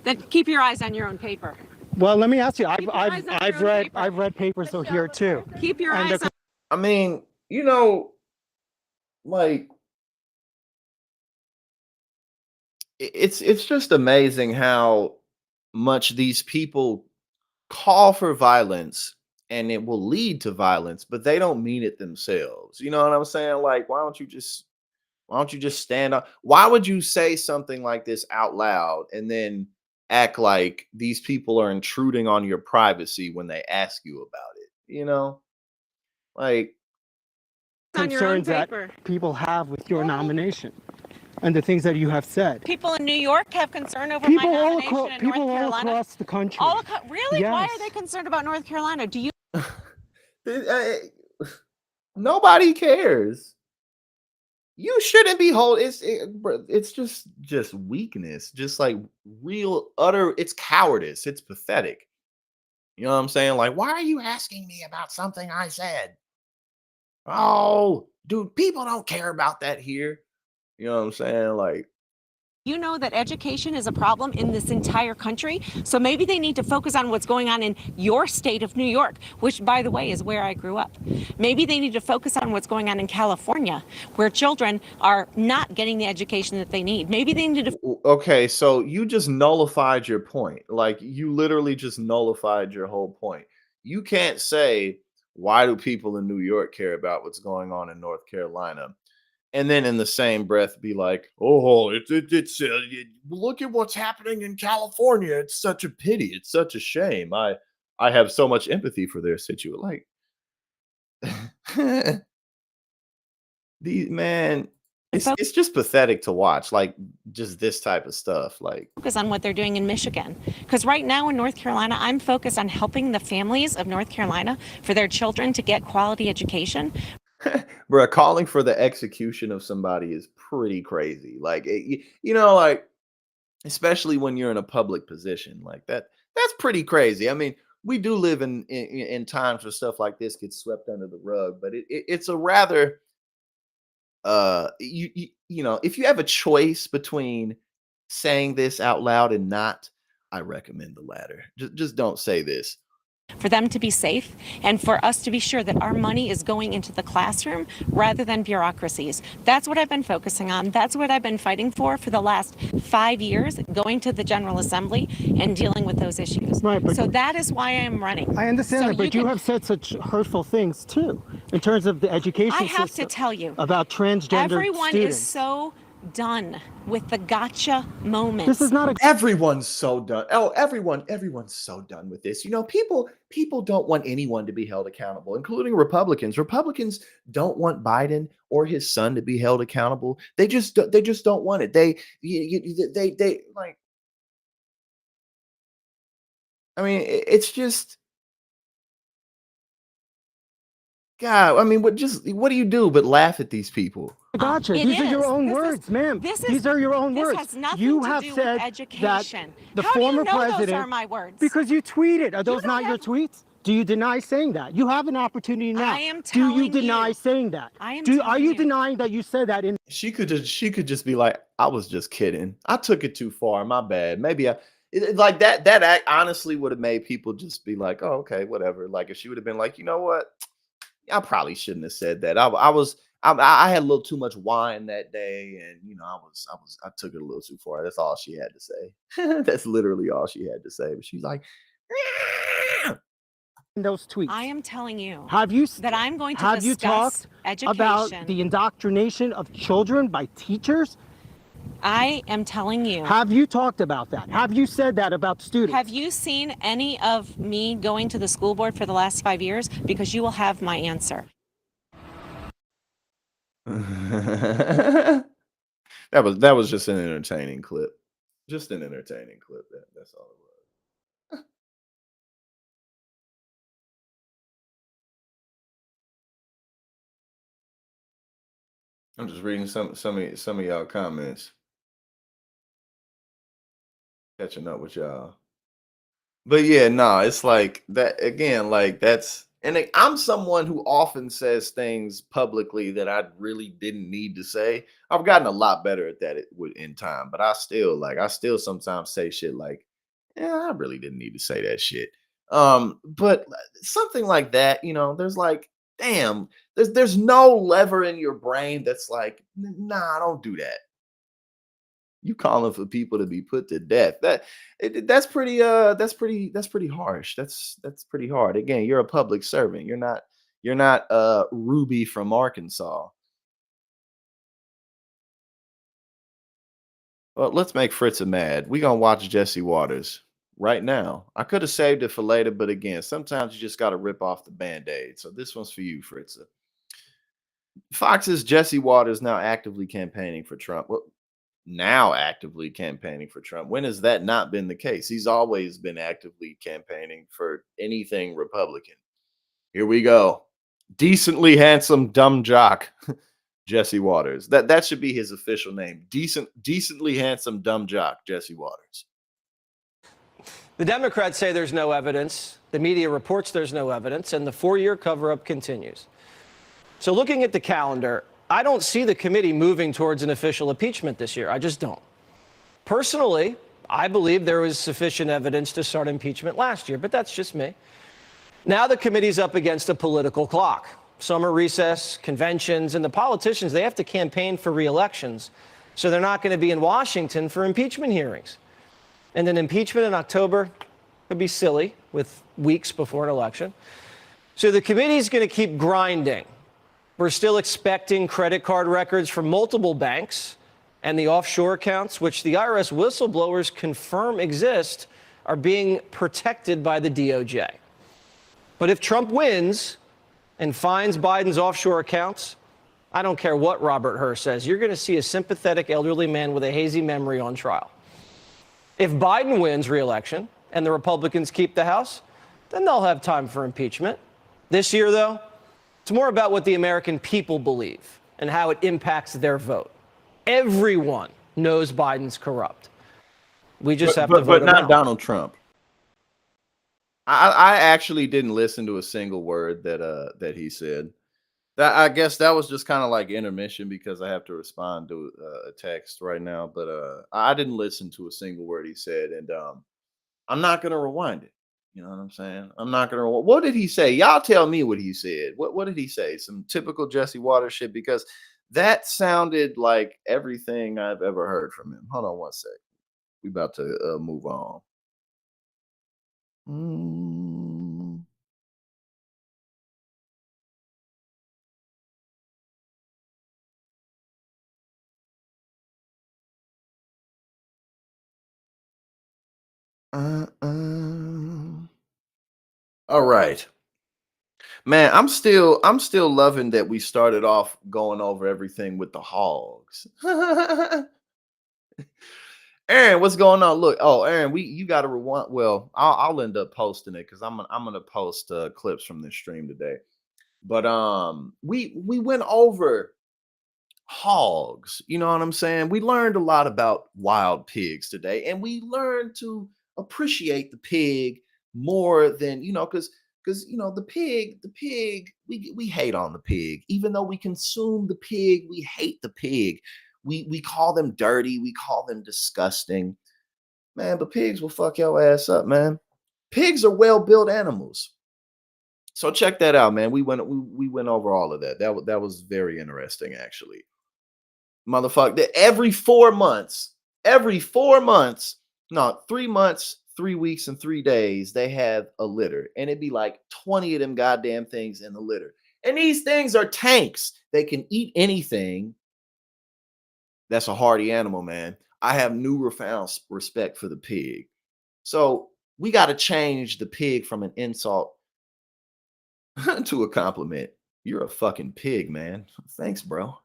Then keep your eyes on your own paper. Well, let me ask you. Keep your eyes on your own paper. I've read papers here too. Keep your And eyes on. I mean, you know, like it's just amazing how much these people call for violence and it will lead to violence, but they don't mean it themselves. You know what I'm saying? Like, why don't you just stand up? Why would you say something like this out loud and then act like these people are intruding on your privacy when they ask you about it? You know? Like, On your own concerns that paper. people have with your nomination and the things that you have said. People in New York have concern over my nomination in North People all Carolina. across the country. Really? Why Yes. are they concerned about North Carolina? Do you? nobody cares. You shouldn't be holding. It's just weakness, just like real utter. It's cowardice. It's pathetic. You know what I'm saying? Like, why are you asking me about something I said? Oh, dude, people don't care about that here. You know what I'm saying? Like, You know that education is a problem in this entire country. So maybe they need to focus on what's going on in your state of New York, which, by the way, is where I grew up. Maybe they need to focus on what's going on in California, where children are not getting the education that they need. Maybe they need to. okay, so you just nullified your point. Like, you literally just nullified your whole point. You can't say, why do people in New York care about what's going on in North Carolina? And then in the same breath be like, oh, look at what's happening in California. It's such a pity. It's such a shame. I have so much empathy for their situation. Like, man, it's just pathetic to watch. Like, just this type of stuff. Like, Focus on what they're doing in Michigan. Because right now in North Carolina, I'm focused on helping the families of North Carolina for their children to get quality education. bruh, calling for the execution of somebody is pretty crazy. Like, you know, like, especially when you're in a public position like that. That's pretty crazy. I mean, we do live in times where stuff like this gets swept under the rug, but it's a rather you know, if you have a choice between saying this out loud and not, I recommend the latter. Just don't say this. for them to be safe, and for us to be sure that our money is going into the classroom rather than bureaucracies. That's what I've been focusing on. That's what I've been fighting for the last 5 years, going to the General Assembly and dealing with those issues. Right, but so that is why I'm running. I understand So that, but you have said such hurtful things too, in terms of the education I have system, to tell you, about transgender everyone students. is so done with the gotcha moments. This is not a Everyone's so done. Oh, everyone's so done with this. You know, people don't want anyone to be held accountable, including Republicans. Republicans don't want Biden or his son to be held accountable. They just don't want it. They like. I mean, it's just God. I mean, what do you do but laugh at these people? gotcha. It These are your is. own This is- words, ma'am. this is- These are your own This words. has nothing You to have do said with that education. the How former do you know president, those are my words? because you tweeted. Are those don't not your have- tweets? Do you deny saying that? You have an opportunity now. I am Do you telling deny you. saying that? I am Are telling you you. denying that you said that in She could just be like, I was just kidding. I took it too far. My bad. Maybe like that act honestly would have made people just be like, oh, okay, whatever. Like if she would have been like, you know what? I probably shouldn't have said that. I had a little too much wine that day, and I took it a little too far. That's all she had to say. That's literally all she had to say. But she's like, those tweets? I am telling you Have you that I'm going to have you discuss talked education. about the indoctrination of children by teachers? I am telling you. Have you talked about that? Have you said that about students? Have you seen any of me going to the school board for the last 5 years? Because you will have my answer. that was just an entertaining clip. Just an entertaining clip. That's all it was. I'm just reading some of y'all comments. Catching up with y'all. But yeah, no, it's like that again, like I'm someone who often says things publicly that I really didn't need to say. I've gotten a lot better at that in time, but I still sometimes say shit like, yeah, I really didn't need to say that shit. But something like that, there's like, damn, there's no lever in your brain that's like, nah, don't do that. You calling for people to be put to death. That's pretty harsh. That's pretty hard. Again, you're a public servant. You're not Ruby from Arkansas. Well, let's make Fritza mad. We gonna watch Jesse Waters right now. I could have saved it for later, but again, sometimes you just gotta rip off the band-aid. So this one's for you, Fritza. Fox's Jesse Waters now actively campaigning for Trump. Well, now actively campaigning for Trump. When has that not been the case? He's always been actively campaigning for anything Republican. Here we go. Decently handsome dumb jock, Jesse Waters. That should be his official name. Decently handsome dumb jock, Jesse Waters. The Democrats say there's no evidence. The media reports there's no evidence, and the 4-year cover-up continues. So looking at the calendar, I don't see the committee moving towards an official impeachment this year. I just don't. Personally, I believe there was sufficient evidence to start impeachment last year, but that's just me. Now the committee's up against a political clock. Summer recess, conventions, and the politicians, they have to campaign for re-elections. So they're not going to be in Washington for impeachment hearings. And then impeachment in October could be silly with weeks before an election. So the committee's going to keep grinding. We're still expecting credit card records from multiple banks, and the offshore accounts, which the IRS whistleblowers confirm exist, are being protected by the DOJ. But if Trump wins and finds Biden's offshore accounts, I don't care what Robert Hur says, you're going to see a sympathetic elderly man with a hazy memory on trial. If Biden wins re-election and the Republicans keep the House, then they'll have time for impeachment. This year, though, it's more about what the American people believe and how it impacts their vote. Everyone knows Biden's corrupt. We just have to vote but him not out. Donald Trump. I actually didn't listen to a single word that he said. That I guess that was just kind of like intermission because I have to respond to a text right now. But I didn't listen to a single word he said, and I'm not gonna rewind it. You know what I'm saying? I'm not gonna. What did he say? Y'all tell me what he said. What did he say? Some typical Jesse Waters shit, because that sounded like everything I've ever heard from him. Hold on one sec. We about to move on. Mm, uh, uh. All right. Man, I'm still loving that we started off going over everything with the hogs. Aaron, what's going on? Look, oh, Aaron, you got to rewind. Well, I'll end up posting it because I'm gonna post clips from this stream today. But we went over hogs. You know what I'm saying? We learned a lot about wild pigs today, and we learned to appreciate the pig more than because the pig we hate on the pig. Even though we consume the pig, we hate the pig. We call them dirty, we call them disgusting. Man, but pigs will fuck your ass up, man. Pigs are well-built animals. So check that out, man. We went over all of that. That was very interesting, actually. Motherfucker, every 4 months, no, 3 months, 3 weeks, and 3 days, they have a litter, and it'd be like 20 of them goddamn things in the litter. And these things are tanks. They can eat anything. That's a hardy animal, man. I have newfound respect for the pig. So we got to change the pig from an insult to a compliment. You're a fucking pig, man. Thanks, bro.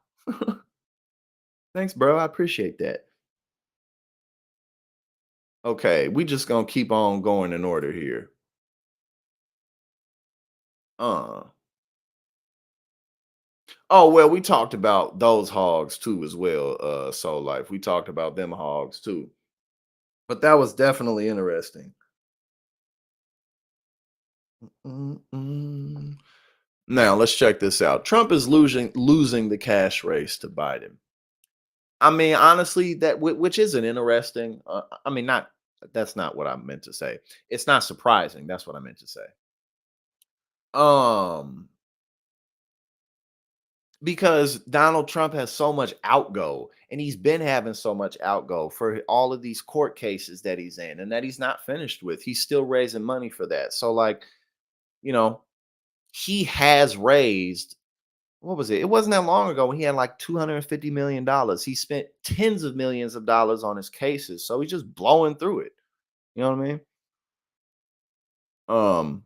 Thanks, bro. I appreciate that. Okay, we just gonna keep on going in order here. Uh oh, well, we talked about those hogs too as well. So life. We talked about them hogs too. But that was definitely interesting. Mm-mm. Now let's check this out. Trump is losing the cash race to Biden. I mean, honestly, which isn't interesting. I mean, not that's not what I meant to say. It's not surprising. That's what I meant to say. Um, because Donald Trump has so much outgo, and he's been having so much outgo for all of these court cases that he's in, and that he's not finished with. He's still raising money for that. So, like, you know, he has raised. What was it? It wasn't that long ago when he had like $250 million. He spent tens of millions of dollars on his cases, so he's just blowing through it. You know what I mean? Um,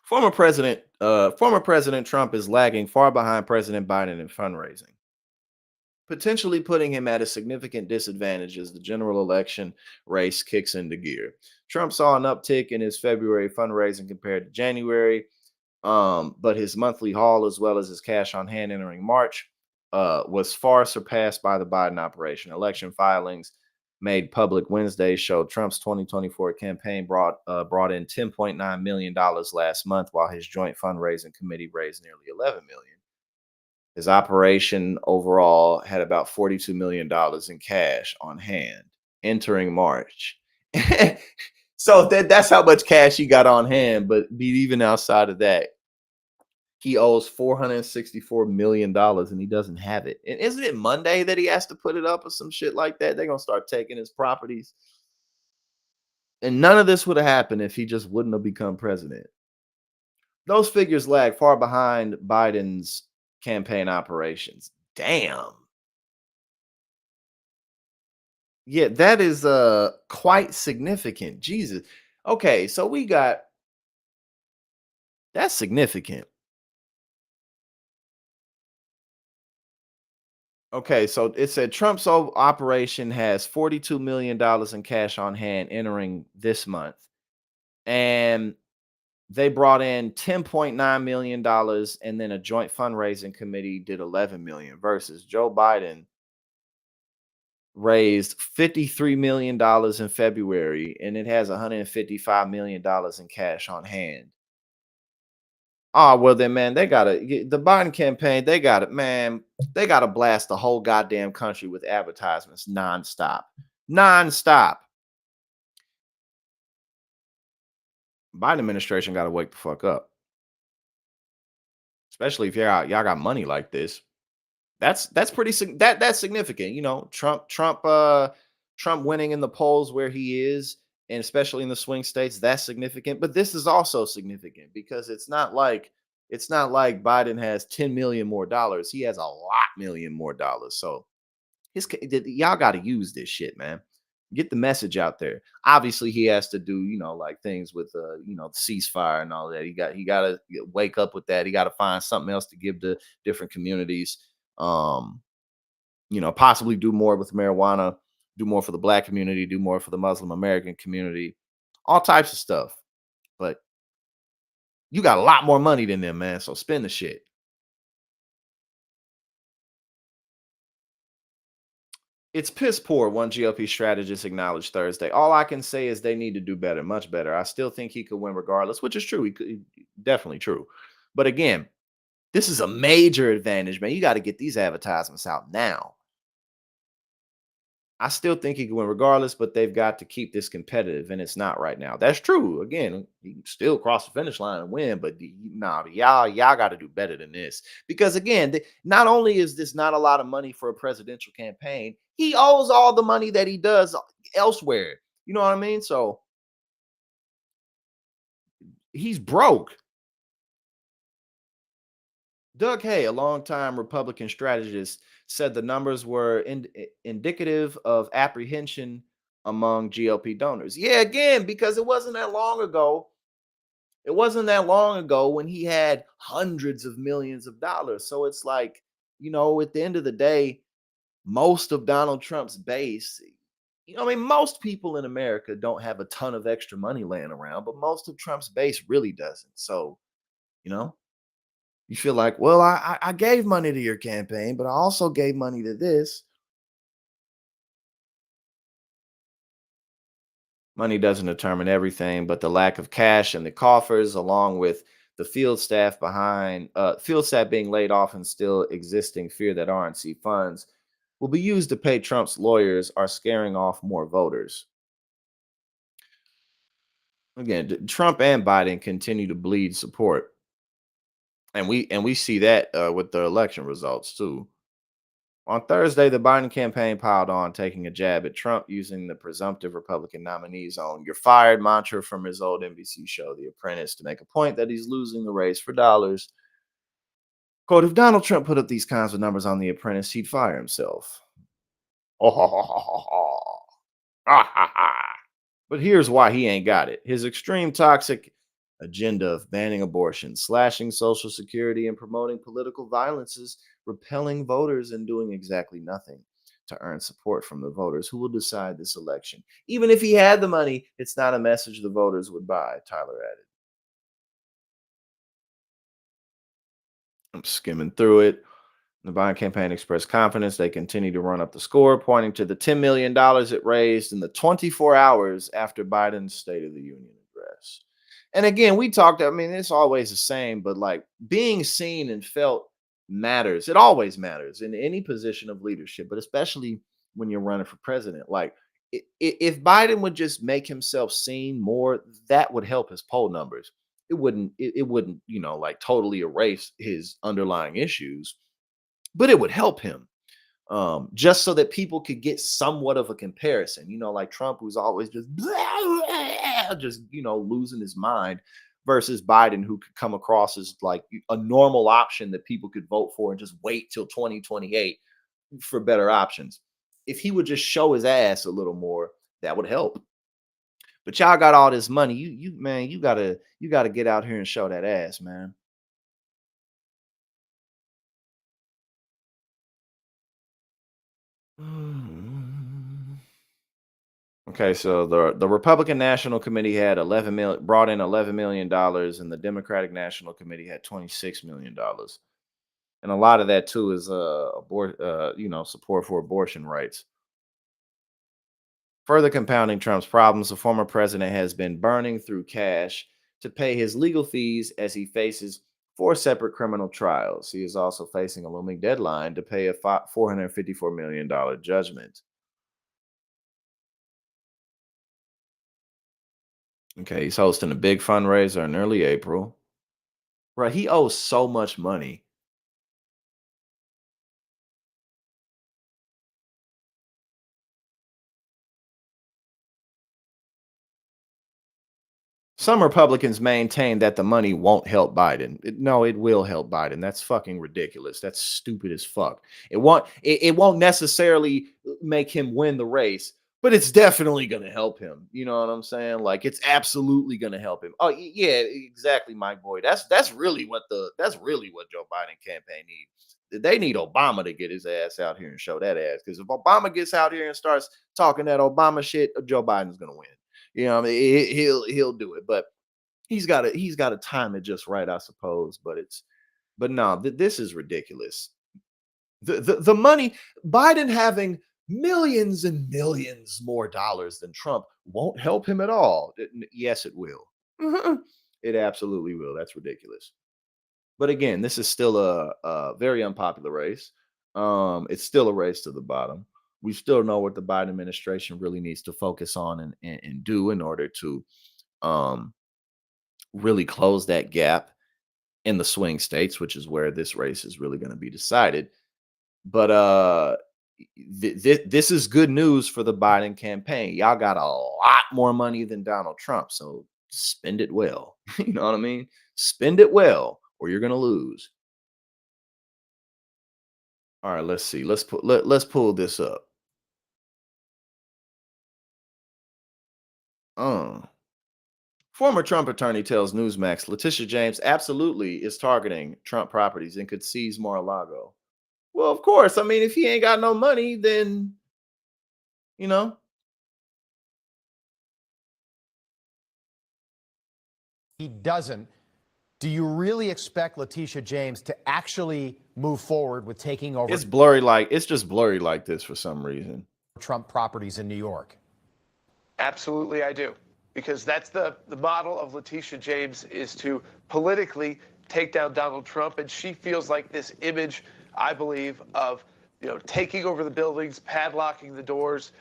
former President Trump is lagging far behind President Biden in fundraising, potentially putting him at a significant disadvantage as the general election race kicks into gear. Trump saw an uptick in his February fundraising compared to January, but his monthly haul, as well as his cash on hand entering March, was far surpassed by the Biden operation. Election filings made public Wednesday showed Trump's 2024 campaign brought in $10.9 million last month, while his joint fundraising committee raised nearly $11 million. His operation overall had about $42 million in cash on hand entering March. So that's how much cash he got on hand. But even outside of that, he owes $464 million and he doesn't have it. And isn't it Monday that he has to put it up or some shit like that? They're going to start taking his properties. And none of this would have happened if he just wouldn't have become president. Those figures lag far behind Biden's campaign operations. Damn. Yeah, that is quite significant. Jesus. Okay, so that's significant. Okay, so it said Trump's operation has $42 million in cash on hand entering this month. And they brought in $10.9 million, and then a joint fundraising committee did 11 million versus Joe Biden raised $53 million in February, and it has $155 million in cash on hand. Oh, well then, man, they gotta the Biden campaign, they gotta, man, they gotta blast the whole goddamn country with advertisements nonstop. Nonstop. Biden administration got to wake the fuck up, especially if y'all got money like this. That's pretty that's significant. You know, Trump winning in the polls where he is, and especially in the swing states, that's significant. But this is also significant because it's not like Biden has 10 million more dollars. He has a lot million more dollars. So y'all got to use this shit, man. Get the message out there. Obviously, he has to do, like things with the ceasefire and all that. He got to wake up with that. He got to find something else to give to different communities. Um, possibly do more with marijuana, do more for the black community, do more for the Muslim American community, all types of stuff. But you got a lot more money than them, man. So spend the shit. It's piss poor, one GOP strategist acknowledged Thursday. All I can say is they need to do better, much better. I still think he could win regardless, which is true. Definitely true. But again, this is a major advantage, man. You got to get these advertisements out now. I still think he can win regardless, but they've got to keep this competitive, and it's not right now. That's true. Again, he can still cross the finish line and win, but y'all got to do better than this. Because again, not only is this not a lot of money for a presidential campaign, he owes all the money that he does elsewhere. You know what I mean? So he's broke. Doug Hay, a longtime Republican strategist, said the numbers were indicative of apprehension among GOP donors. Yeah, again, because it wasn't that long ago. It wasn't that long ago when he had hundreds of millions of dollars. So it's like, at the end of the day, most of Donald Trump's base, most people in America don't have a ton of extra money laying around, but most of Trump's base really doesn't. So, you feel like, well, I gave money to your campaign, but I also gave money to this. Money doesn't determine everything, but the lack of cash in the coffers, along with the field staff being laid off and still existing fear that RNC funds will be used to pay Trump's lawyers, are scaring off more voters. Again, Trump and Biden continue to bleed support. And we see that with the election results too. On Thursday, the Biden campaign piled on, taking a jab at Trump using the presumptive Republican nominee's own "you're fired" mantra from his old NBC show, The Apprentice, to make a point that he's losing the race for dollars. Quote, if Donald Trump put up these kinds of numbers on The Apprentice, he'd fire himself. But here's why he ain't got it. His extreme toxic agenda of banning abortion, slashing Social Security, and promoting political violence is repelling voters and doing exactly nothing to earn support from the voters who will decide this election. Even if he had the money, it's not a message the voters would buy, Tyler added. I'm skimming through it. The Biden campaign expressed confidence they continue to run up the score, pointing to the $10 million it raised in the 24 hours after Biden's State of the Union address. And again, it's always the same, but like being seen and felt matters. It always matters in any position of leadership, but especially when you're running for president. Like if Biden would just make himself seen more, that would help his poll numbers. It wouldn't, like totally erase his underlying issues, but it would help him, just so that people could get somewhat of a comparison. Like Trump, who's always just losing his mind, versus Biden, who could come across as like a normal option that people could vote for and just wait till 2028 for better options. If he would just show his ass a little more, that would help. But y'all got all this money. You gotta get out here and show that ass, man. Okay, so the Republican National Committee had brought in $11 million, and the Democratic National Committee had $26 million. And a lot of that too is support for abortion rights. Further compounding Trump's problems, the former president has been burning through cash to pay his legal fees as he faces 4 separate criminal trials. He is also facing a looming deadline to pay a $454 million judgment. Okay, he's hosting a big fundraiser in early April. Bro, he owes so much money. Some Republicans maintain that the money won't help Biden. No, it will help Biden. That's fucking ridiculous. That's stupid as fuck. It won't necessarily make him win the race, but it's definitely going to help him. You know what I'm saying? Like it's absolutely going to help him. Oh yeah, exactly, Mike Boy. That's really what Joe Biden campaign needs. They need Obama to get his ass out here and show that ass. Because if Obama gets out here and starts talking that Obama shit, Joe Biden's going to win. You know, I mean, he'll do it, but he's got to time it just right, I suppose. But no, this is ridiculous. The money, Biden having millions and millions more dollars than Trump won't help him at all. Yes, it will. It absolutely will. That's ridiculous. But again, this is still a very unpopular race. It's still a race to the bottom. We still know what the Biden administration really needs to focus on and do in order to um, really close that gap in the swing states, which is where this race is really going to be decided. But this is good news for the Biden campaign. Y'all got a lot more money than Donald Trump, so spend it well. You know what I mean? Spend it well, or you're going to lose. All right, let's see. Let's pull this up. Former Trump attorney tells Newsmax Letitia James absolutely is targeting Trump properties and could seize Mar-a-Lago. Well, of course. I mean, if he ain't got no money, then you know. He doesn't. Do you really expect Letitia James to actually move forward with taking over It's just blurry like this for some reason. Trump properties in New York? Absolutely, I do. Because that's the model of Letitia James, is to politically take down Donald Trump. And she feels like this image, I believe, of taking over the buildings, padlocking the doors,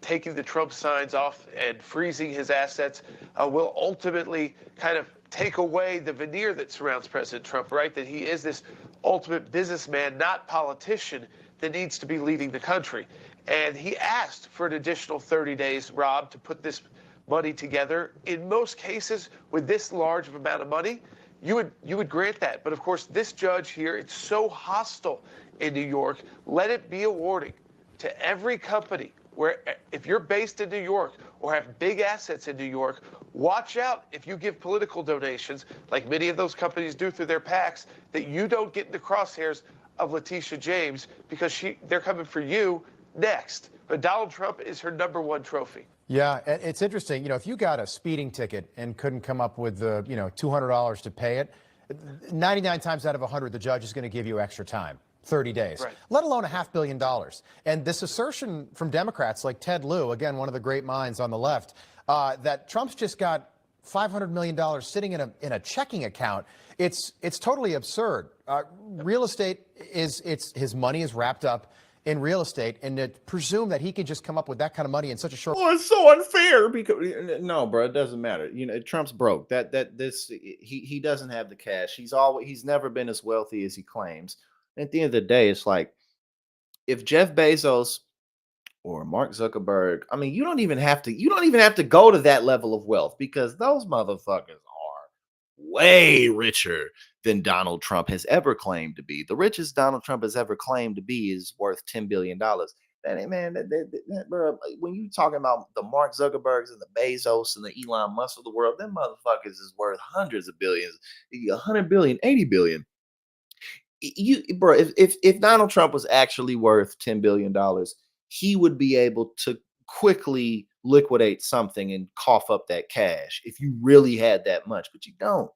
taking the Trump signs off and freezing his assets will ultimately kind of take away the veneer that surrounds President Trump, right? That he is this ultimate businessman, not politician, that needs to be leading the country. And he asked for an additional 30 days, Rob, to put this money together. In most cases, with this large of amount of money, you would grant that. But of course, this judge here, it's so hostile in New York. Let it be a warning to every company where, if you're based in New York or have big assets in New York, watch out if you give political donations, like many of those companies do through their PACs, that you don't get in the crosshairs of Letitia James, because they're coming for you next. But Donald Trump is her #1 trophy. Yeah, it's interesting. If you got a speeding ticket and couldn't come up with the, $200 to pay it, 99 times out of 100, the judge is going to give you extra time, 30 days, right, let alone $500 million. And this assertion from Democrats like Ted Lieu, again, one of the great minds on the left, that Trump's just got $500 million sitting in a checking account. It's totally absurd. Real estate his money is wrapped up in real estate, and to presume that he could just come up with that kind of money in such a short. Oh, it's so unfair because no, bro, it doesn't matter. Trump's broke. He doesn't have the cash. He's never been as wealthy as he claims. At the end of the day, it's like if Jeff Bezos or Mark Zuckerberg, I mean, you don't even have to go to that level of wealth, because those motherfuckers are way richer than Donald Trump has ever claimed to be. The richest Donald Trump has ever claimed to be is worth $10 billion. That ain't, man, bro, when you talking about the Mark Zuckerbergs and the Bezos and the Elon Musk of the world, them motherfuckers is worth hundreds of billions, 100 billion, 80 billion. Bro, if Donald Trump was actually worth $10 billion, he would be able to quickly liquidate something and cough up that cash if you really had that much, but you don't.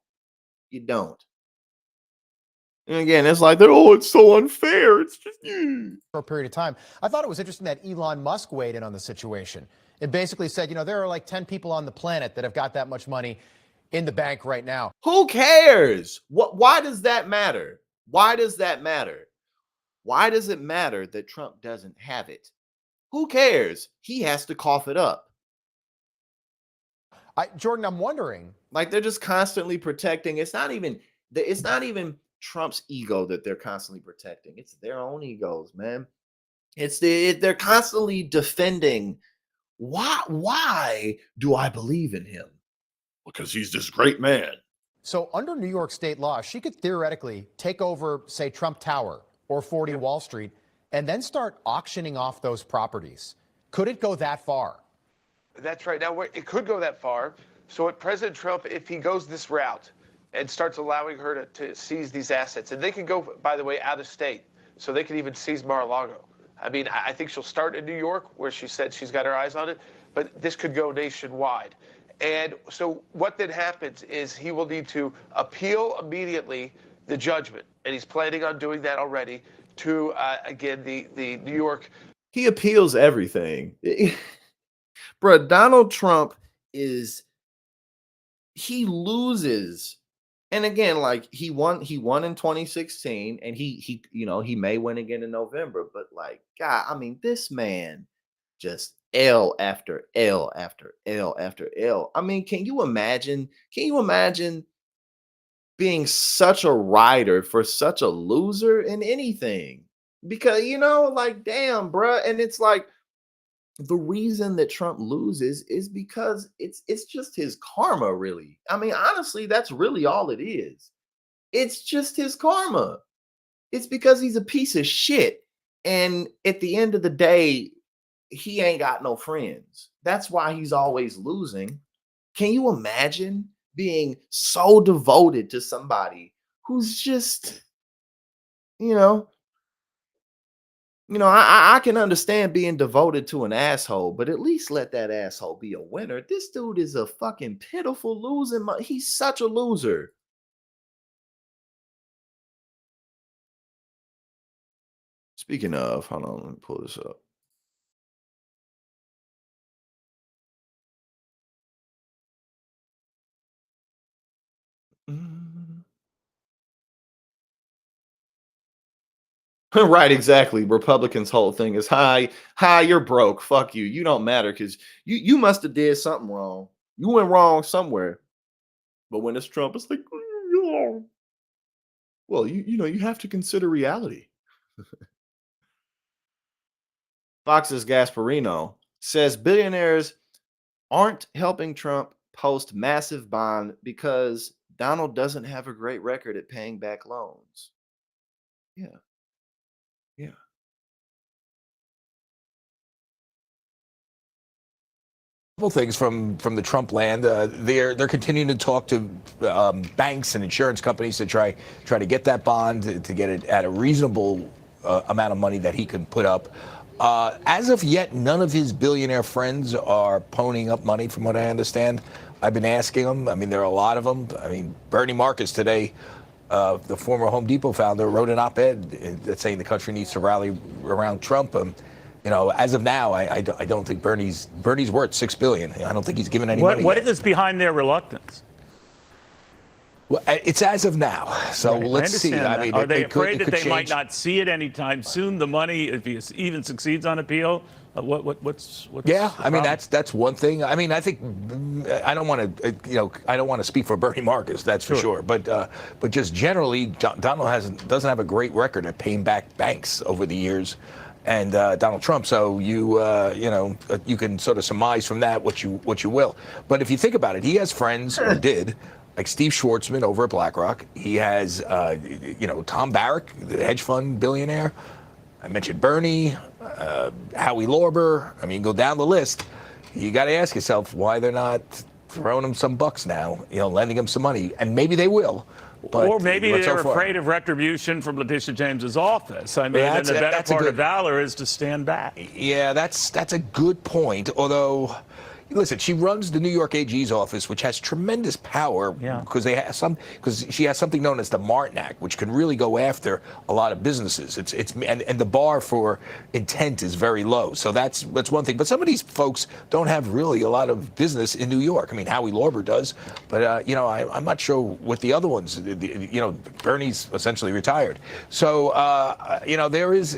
And again, it's like, it's so unfair. It's just For a period of time. I thought it was interesting that Elon Musk weighed in on the situation and basically said, there are like 10 people on the planet that have got that much money in the bank right now. Who cares? Why does that matter? Why does that matter? Why does it matter that Trump doesn't have it? Who cares? He has to cough it up. Jordan, I'm wondering. Like they're just constantly protecting. It's not even Trump's ego that they're constantly protecting. It's their own egos, man. They're constantly defending. Why do I believe in him? Because he's this great man. So under New York state law, she could theoretically take over, say, Trump Tower or 40 Wall Street, and then start auctioning off those properties. Could it go that far? That's right. Now, it could go that far. So what President Trump, if he goes this route and starts allowing her to seize these assets, and they can go, by the way, out of state, so they can even seize Mar-a-Lago. I mean, I think she'll start in New York, where she said she's got her eyes on it, but this could go nationwide. And so what then happens is he will need to appeal immediately the judgment, and he's planning on doing that already, to, again, the New York. He appeals everything. Bro, Donald Trump he loses. And again, like he won in 2016, and he may win again in November. But like, God, I mean, this man just L after L after L after L. I mean, can you imagine being such a rider for such a loser in anything? Because, like, damn, bruh. And it's like, the reason that Trump loses is because it's just his karma, really. I mean, honestly, that's really all it is. It's just his karma. It's because he's a piece of shit. And at the end of the day, he ain't got no friends. That's why he's always losing. Can you imagine being so devoted to somebody who's just, I can understand being devoted to an asshole, but at least let that asshole be a winner. This dude is a fucking pitiful loser. He's such a loser. Speaking of, hold on, let me pull this up. Right, exactly. Republicans' whole thing is, hi, you're broke. Fuck you. You don't matter because you must have did something wrong. You went wrong somewhere. But when it's Trump, it's like, oh, well, you have to consider reality. Fox's Gasparino says billionaires aren't helping Trump post massive bond because Donald doesn't have a great record at paying back loans. Yeah. Yeah. Things from the Trump land. They're continuing to talk to banks and insurance companies to try to get that bond, to get it at a reasonable amount of money that he can put up. As of yet, none of his billionaire friends are ponying up money, from what I understand. I've been asking them. I mean, there are a lot of them. I mean, Bernie Marcus today, the former Home Depot founder, wrote an op-ed that's saying the country needs to rally around Trump. As of now, I don't think Bernie's worth $6 billion. I don't think he's given any money. What is behind their reluctance? Well, it's as of now. So right, let's see. I mean, are they afraid that they change. might not see it anytime soon? The money, if he even succeeds on appeal, what's yeah? I mean, that's one thing. I mean, I think I don't want to speak for Bernie Marcus. That's for sure. But just generally, Donald doesn't have a great record at paying back banks over the years. And Donald Trump, so you can sort of surmise from that what you will. But if you think about it, he has friends, or did, like Steve Schwartzman over at BlackRock. He has, Tom Barrack, the hedge fund billionaire. I mentioned Bernie, Howie Lorber. I mean, go down the list. You got to ask yourself why they're not throwing him some bucks now, lending him some money, and maybe they will. But or maybe they're afraid of retribution from Letitia James's office. I mean, and the better part of valor is to stand back. Yeah, that's a good point. Although, listen, she runs the New York AG's office, which has tremendous power because she has something known as the Martin Act, which can really go after a lot of businesses. And the bar for intent is very low. So that's one thing. But some of these folks don't have really a lot of business in New York. I mean, Howie Lorber does, but I'm not sure what the other ones. Bernie's essentially retired. So there's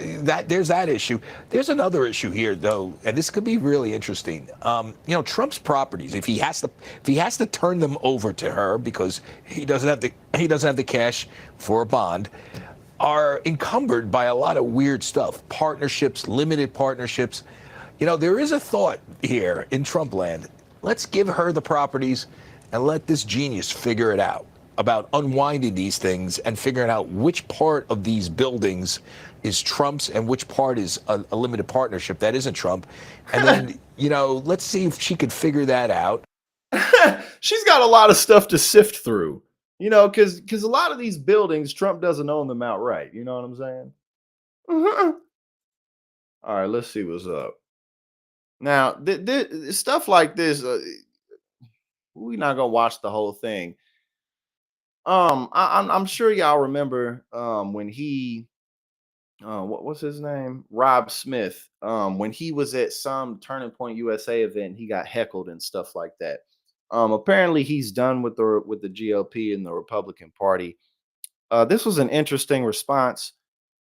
that issue. There's another issue here, though, and this could be really interesting. Trump's properties, if he has to turn them over to her because he doesn't have the cash for a bond, are encumbered by a lot of weird stuff, partnerships, limited partnerships. There is a thought here in Trump land. Let's give her the properties and let this genius figure it out about unwinding these things and figuring out which part of these buildings is Trump's and which part is a limited partnership that isn't Trump. And then, let's see if she could figure that out. She's got a lot of stuff to sift through, because a lot of these buildings, Trump doesn't own them outright. You know what I'm saying? All right, let's see what's up. Now, stuff like this, we're not gonna watch the whole thing. I'm sure y'all remember when he, what's his name, Rob Smith, when he was at some Turning Point USA event, he got heckled and stuff like that. Apparently, he's done with the GOP and the Republican Party. This was an interesting response,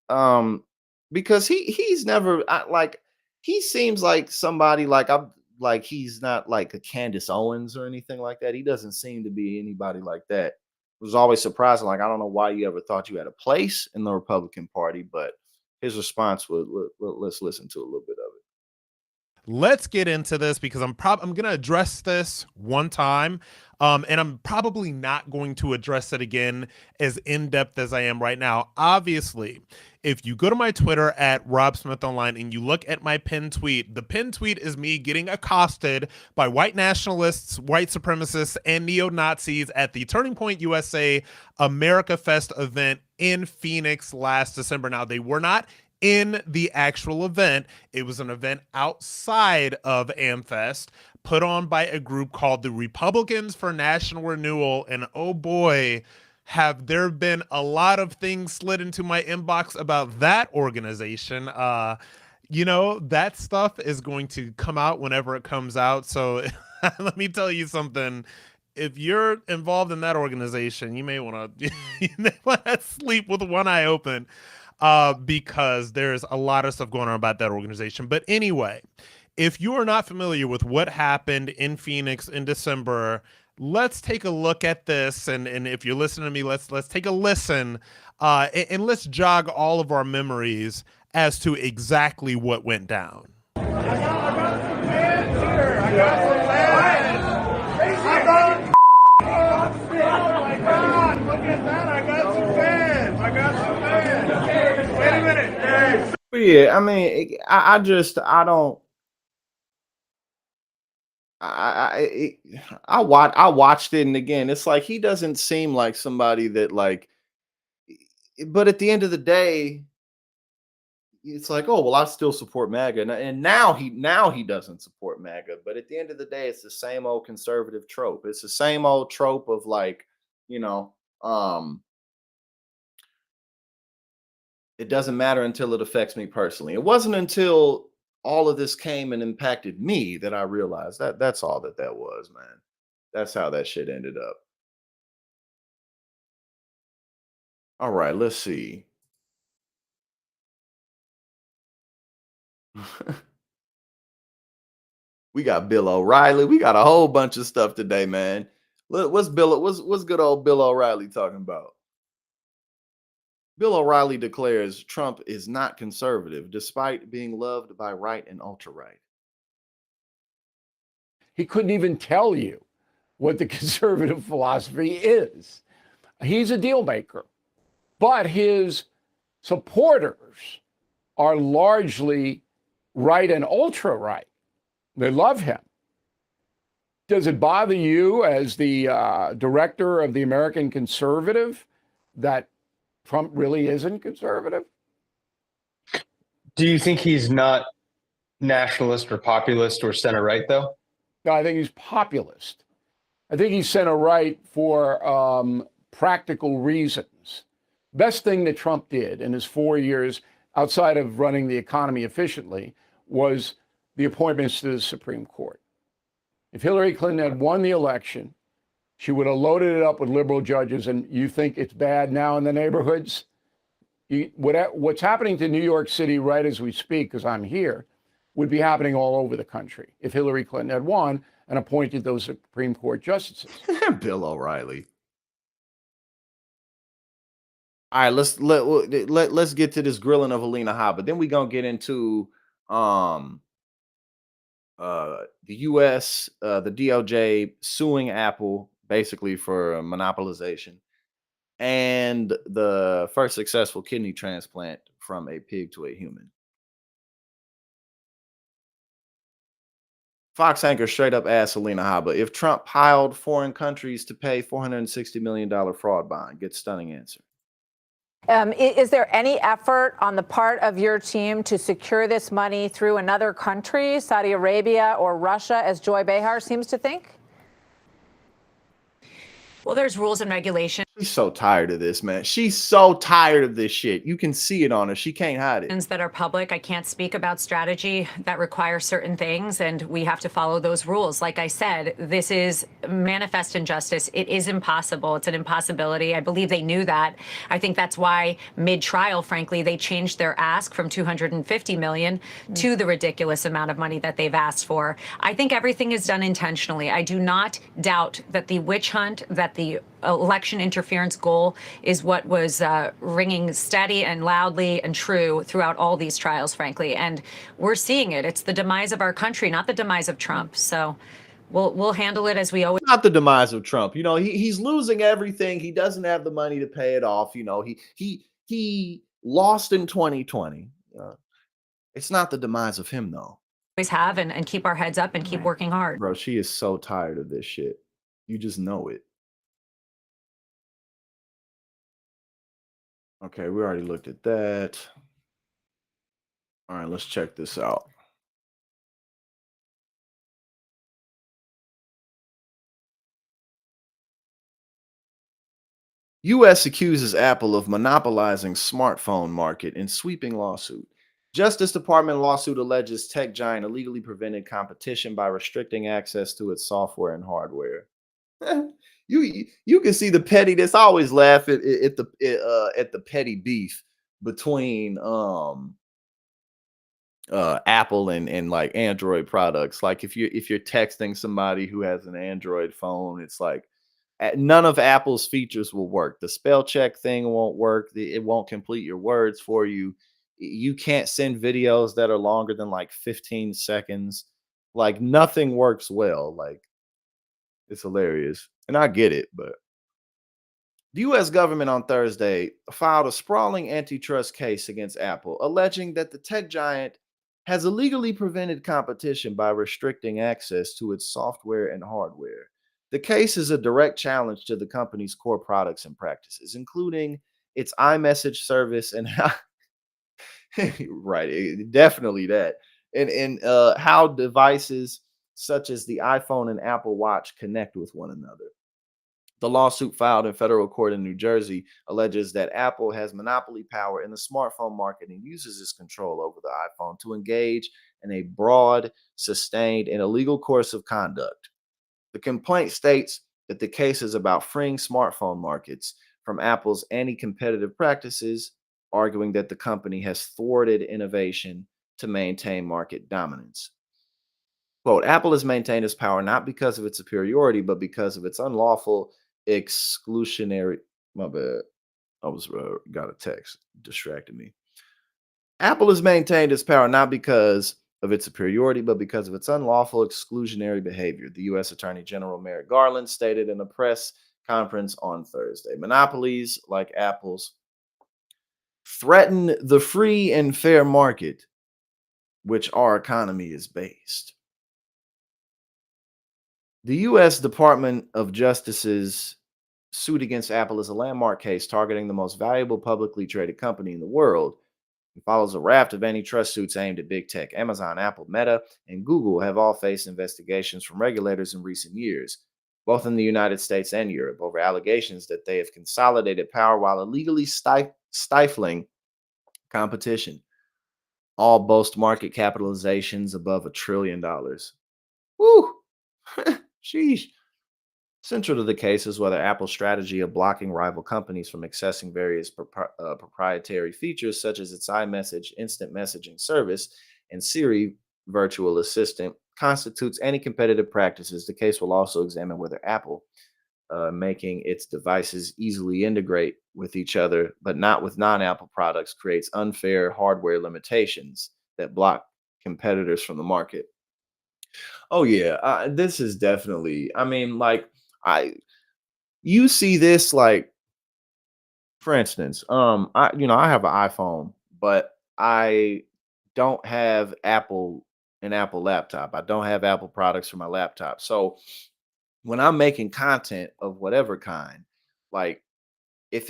because he's never he seems like somebody like he's not like a Candace Owens or anything like that. He doesn't seem to be anybody like that. It was always surprising. Like, I don't know why you ever thought you had a place in the Republican Party, but his response was, let's listen to a little bit of it. Let's get into this because I'm going to address this one time, and I'm probably not going to address it again as in-depth as I am right now. Obviously, if you go to my Twitter at RobSmithOnline and you look at my pinned tweet, the pinned tweet is me getting accosted by white nationalists, white supremacists, and neo-Nazis at the Turning Point USA America Fest event in Phoenix last December. Now, they were not in the actual event. It was an event outside of AmFest put on by a group called the Republicans for National Renewal. And oh boy, have there been a lot of things slid into my inbox about that organization. That stuff is going to come out whenever it comes out. So let me tell you something. If you're involved in that organization, you may want to sleep with one eye open. Because there's a lot of stuff going on about that organization. But anyway, if you are not familiar with what happened in Phoenix in December, let's take a look at this. And if you're listening to me, let's take a listen, and let's jog all of our memories as to exactly what went down. I got some fans here. I got some fans. Oh my God! Look at that! I got some fans. I got some fans. Wait a minute. Hey. Yeah, I mean, I watched it, and again, it's like he doesn't seem like somebody that but at the end of the day, it's like, oh well, I still support MAGA, and now he doesn't support MAGA. But at the end of the day, it's the same old conservative trope. It's the same old trope of it doesn't matter until it affects me personally. It wasn't until all of this came and impacted me that I realized that's all that was, man. That's how that shit ended up. All right, let's see. We got Bill O'Reilly. We got a whole bunch of stuff today, man. What's good old Bill O'Reilly talking about? Bill O'Reilly declares Trump is not conservative, despite being loved by right and ultra-right. He couldn't even tell you what the conservative philosophy is. He's a deal maker, but his supporters are largely right and ultra-right. They love him. Does it bother you as the director of the American Conservative that Trump really isn't conservative? Do you think he's not nationalist or populist or center right, though? No, I think he's populist. I think he's center right for practical reasons. Best thing that Trump did in his 4 years outside of running the economy efficiently was the appointments to the Supreme Court. If Hillary Clinton had won the election, she would have loaded it up with liberal judges, and you think it's bad now in the neighborhoods? What's happening to New York City right as we speak, because I'm here, would be happening all over the country if Hillary Clinton had won and appointed those Supreme Court justices. Bill O'Reilly. All right, let's get to this grilling of Alina Habba. Then we're gonna get into the US, the DOJ suing Apple basically for monopolization, and the first successful kidney transplant from a pig to a human. Fox anchor straight up asked Alina Habba if Trump piled foreign countries to pay $460 million fraud bond. Gets stunning answer. Is there any effort on the part of your team to secure this money through another country, Saudi Arabia or Russia, as Joy Behar seems to think? Well, there's rules and regulations. She's so tired of this, man. She's so tired of this shit. You can see it on her. She can't hide it. That are public. I can't speak about strategy that requires certain things, and we have to follow those rules. Like I said, this is manifest injustice. It is impossible. It's an impossibility. I believe they knew that. I think that's why mid-trial, frankly, they changed their ask from $250 million to the ridiculous amount of money that they've asked for. I think everything is done intentionally. I do not doubt that the witch hunt, that the election interference goal is what was ringing steady and loudly and true throughout all these trials, frankly. And we're seeing it. It's the demise of our country, not the demise of Trump. So we'll handle it as we always. Not the demise of Trump. You know, he's losing everything. He doesn't have the money to pay it off. You know, he lost in 2020. It's not the demise of him, though. Always have and keep our heads up and keep working hard. Bro, she is so tired of this shit. You just know it. Okay, we already looked at that. All right, let's check this out. U.S. accuses Apple of monopolizing smartphone market in sweeping lawsuit. Justice Department lawsuit alleges tech giant illegally prevented competition by restricting access to its software and hardware. You can see the pettiness. I always laugh at the petty beef between Apple and like Android products. Like if you're texting somebody who has an Android phone, it's like none of Apple's features will work. The spell check thing won't work. It won't complete your words for you. You can't send videos that are longer than like 15 seconds. Like nothing works well. Like it's hilarious. And I get it, but the U.S. government on Thursday filed a sprawling antitrust case against Apple, alleging that the tech giant has illegally prevented competition by restricting access to its software and hardware. The case is a direct challenge to the company's core products and practices, including its iMessage service and how right, definitely that. And how devices such as the iPhone and Apple Watch connect with one another. The lawsuit filed in federal court in New Jersey alleges that Apple has monopoly power in the smartphone market and uses its control over the iPhone to engage in a broad, sustained, and illegal course of conduct. The complaint states that the case is about freeing smartphone markets from Apple's anti-competitive practices, arguing that the company has thwarted innovation to maintain market dominance. Quote, Apple has maintained its power not because of its superiority, but because of its unlawful exclusionary. My bad. I was got a text, distracted me. Apple has maintained its power not because of its superiority, but because of its unlawful exclusionary behavior, the U.S. Attorney General Merrick Garland stated in a press conference on Thursday. Monopolies like Apple's threaten the free and fair market, which our economy is based. The U.S. Department of Justice's suit against Apple is a landmark case targeting the most valuable publicly traded company in the world. It follows a raft of antitrust suits aimed at big tech. Amazon, Apple, Meta, and Google have all faced investigations from regulators in recent years, both in the United States and Europe, over allegations that they have consolidated power while illegally stifling competition. All boast market capitalizations above $1 trillion. Woo! Sheesh. Central to the case is whether Apple's strategy of blocking rival companies from accessing various proprietary features, such as its iMessage instant messaging service and Siri virtual assistant constitutes anti-competitive practices. The case will also examine whether Apple making its devices easily integrate with each other, but not with non-Apple products, creates unfair hardware limitations that block competitors from the market. Oh yeah, this is definitely. I mean, like I, you see this like, for instance, I have an iPhone, but I don't have an Apple laptop. I don't have Apple products for my laptop. So when I'm making content of whatever kind, like if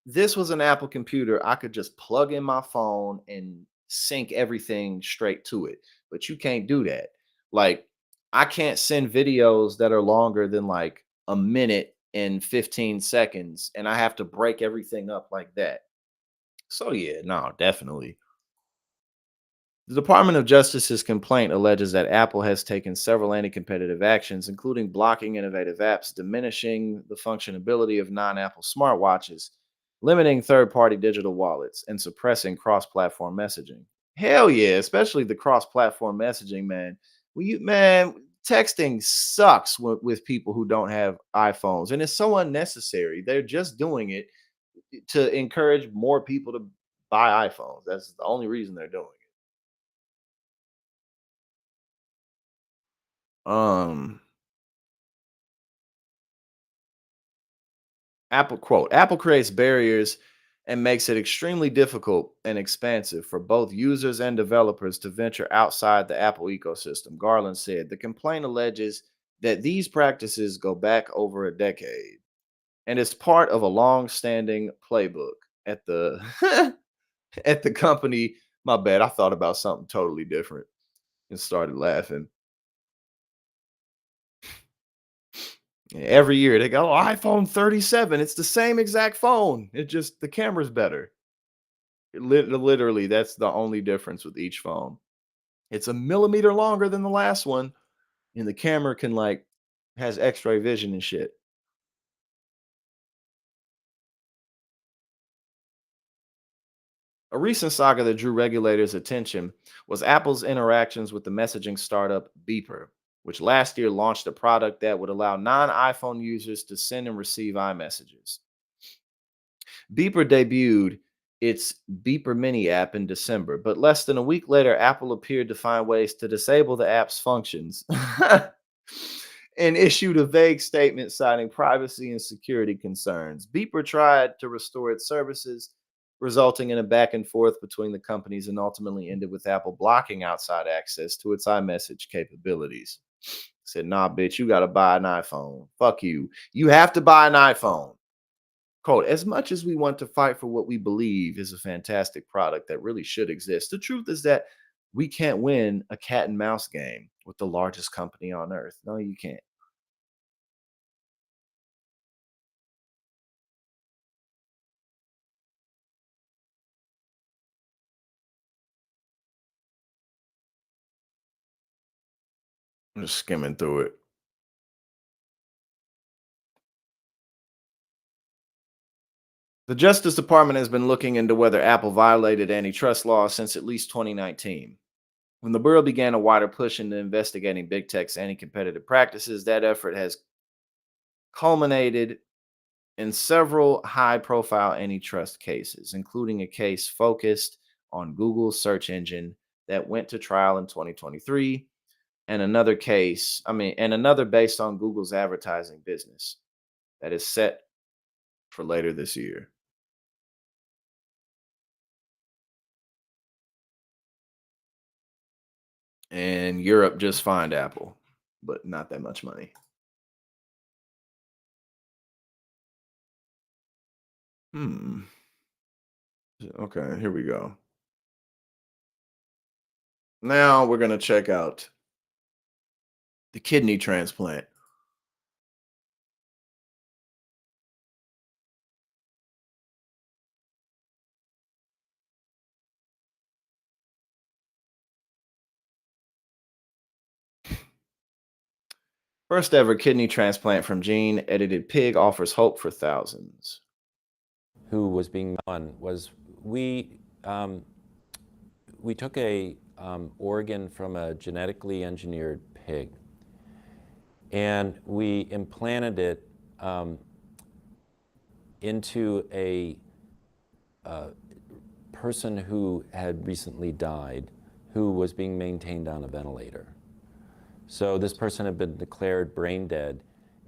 this was an Apple computer, I could just plug in my phone and sync everything straight to it. But you can't do that. Like I can't send videos that are longer than like a minute and 15 seconds, and I have to break everything up like that. So yeah, no, definitely. The Department of Justice's complaint alleges that Apple has taken several anti competitive actions, including blocking innovative apps, diminishing the functionality of non Apple smartwatches, limiting third party digital wallets, and suppressing cross platform messaging. Hell yeah, especially the cross platform messaging, man. Texting sucks with people who don't have iPhones, and it's so unnecessary. They're just doing it to encourage more people to buy iPhones. That's the only reason they're doing it. Apple creates barriers and makes it extremely difficult and expensive for both users and developers to venture outside the Apple ecosystem, Garland said. The complaint alleges that these practices go back over a decade and is part of a long-standing playbook at the at the company. My bad, I thought about something totally different and started laughing. Every year they go, oh, iPhone 37. It's the same exact phone. It just the camera's better. Literally, that's the only difference with each phone. It's a millimeter longer than the last one, and the camera can like has X-ray vision and shit. A recent saga that drew regulators' attention was Apple's interactions with the messaging startup Beeper, which last year launched a product that would allow non iPhone users to send and receive iMessages. Beeper debuted its Beeper Mini app in December, but less than a week later, Apple appeared to find ways to disable the app's functions and issued a vague statement citing privacy and security concerns. Beeper tried to restore its services, resulting in a back and forth between the companies, and ultimately ended with Apple blocking outside access to its iMessage capabilities. Said, nah, bitch, you got to buy an iPhone. Fuck you. You have to buy an iPhone. Quote, as much as we want to fight for what we believe is a fantastic product that really should exist, the truth is that we can't win a cat and mouse game with the largest company on earth. No, you can't. I'm just skimming through it. The Justice Department has been looking into whether Apple violated antitrust laws since at least 2019. When the Bureau began a wider push into investigating big tech's anti-competitive practices, that effort has culminated in several high-profile antitrust cases, including a case focused on Google's search engine that went to trial in 2023, and another based on Google's advertising business that is set for later this year. And Europe just fined Apple, but not that much money. Okay, here we go. Now we're going to check out the kidney transplant. First ever kidney transplant from gene edited pig offers hope for thousands. Who was being done was we took a organ from a genetically engineered pig. And we implanted it into a person who had recently died, who was being maintained on a ventilator. So this person had been declared brain dead,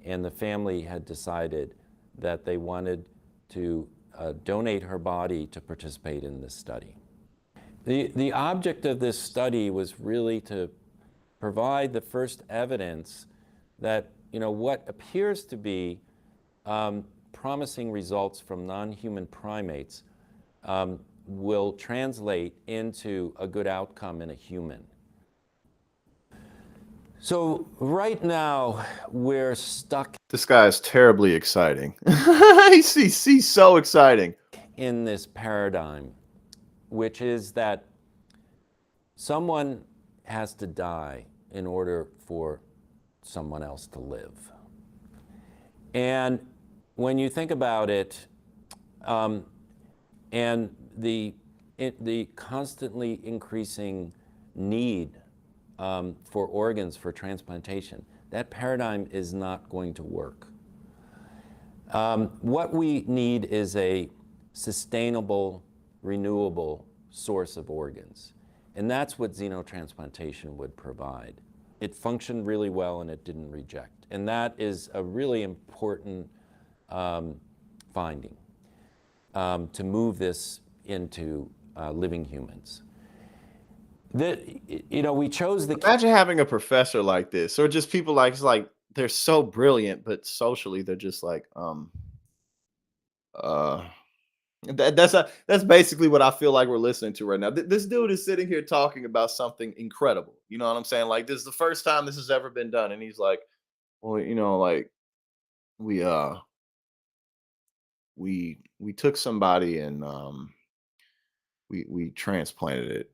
and the family had decided that they wanted to donate her body to participate in this study. The object of this study was really to provide the first evidence that, what appears to be promising results from non-human primates will translate into a good outcome in a human. So right now, we're stuck. This guy is terribly exciting. He's so exciting. In this paradigm, which is that someone has to die in order for someone else to live. And when you think about it, and the constantly increasing need for organs for transplantation, that paradigm is not going to work. What we need is a sustainable, renewable source of organs. And that's what xenotransplantation would provide. It functioned really well and it didn't reject. And that is a really important finding to move this into living humans. We chose the... Imagine having a professor like this, or just people like, it's like, they're so brilliant, but socially they're just like, that's basically what I feel like we're listening to right now. This dude is sitting here talking about something incredible. You know what I'm saying? Like, this is the first time this has ever been done, and he's like, well, like, we took somebody and we transplanted it.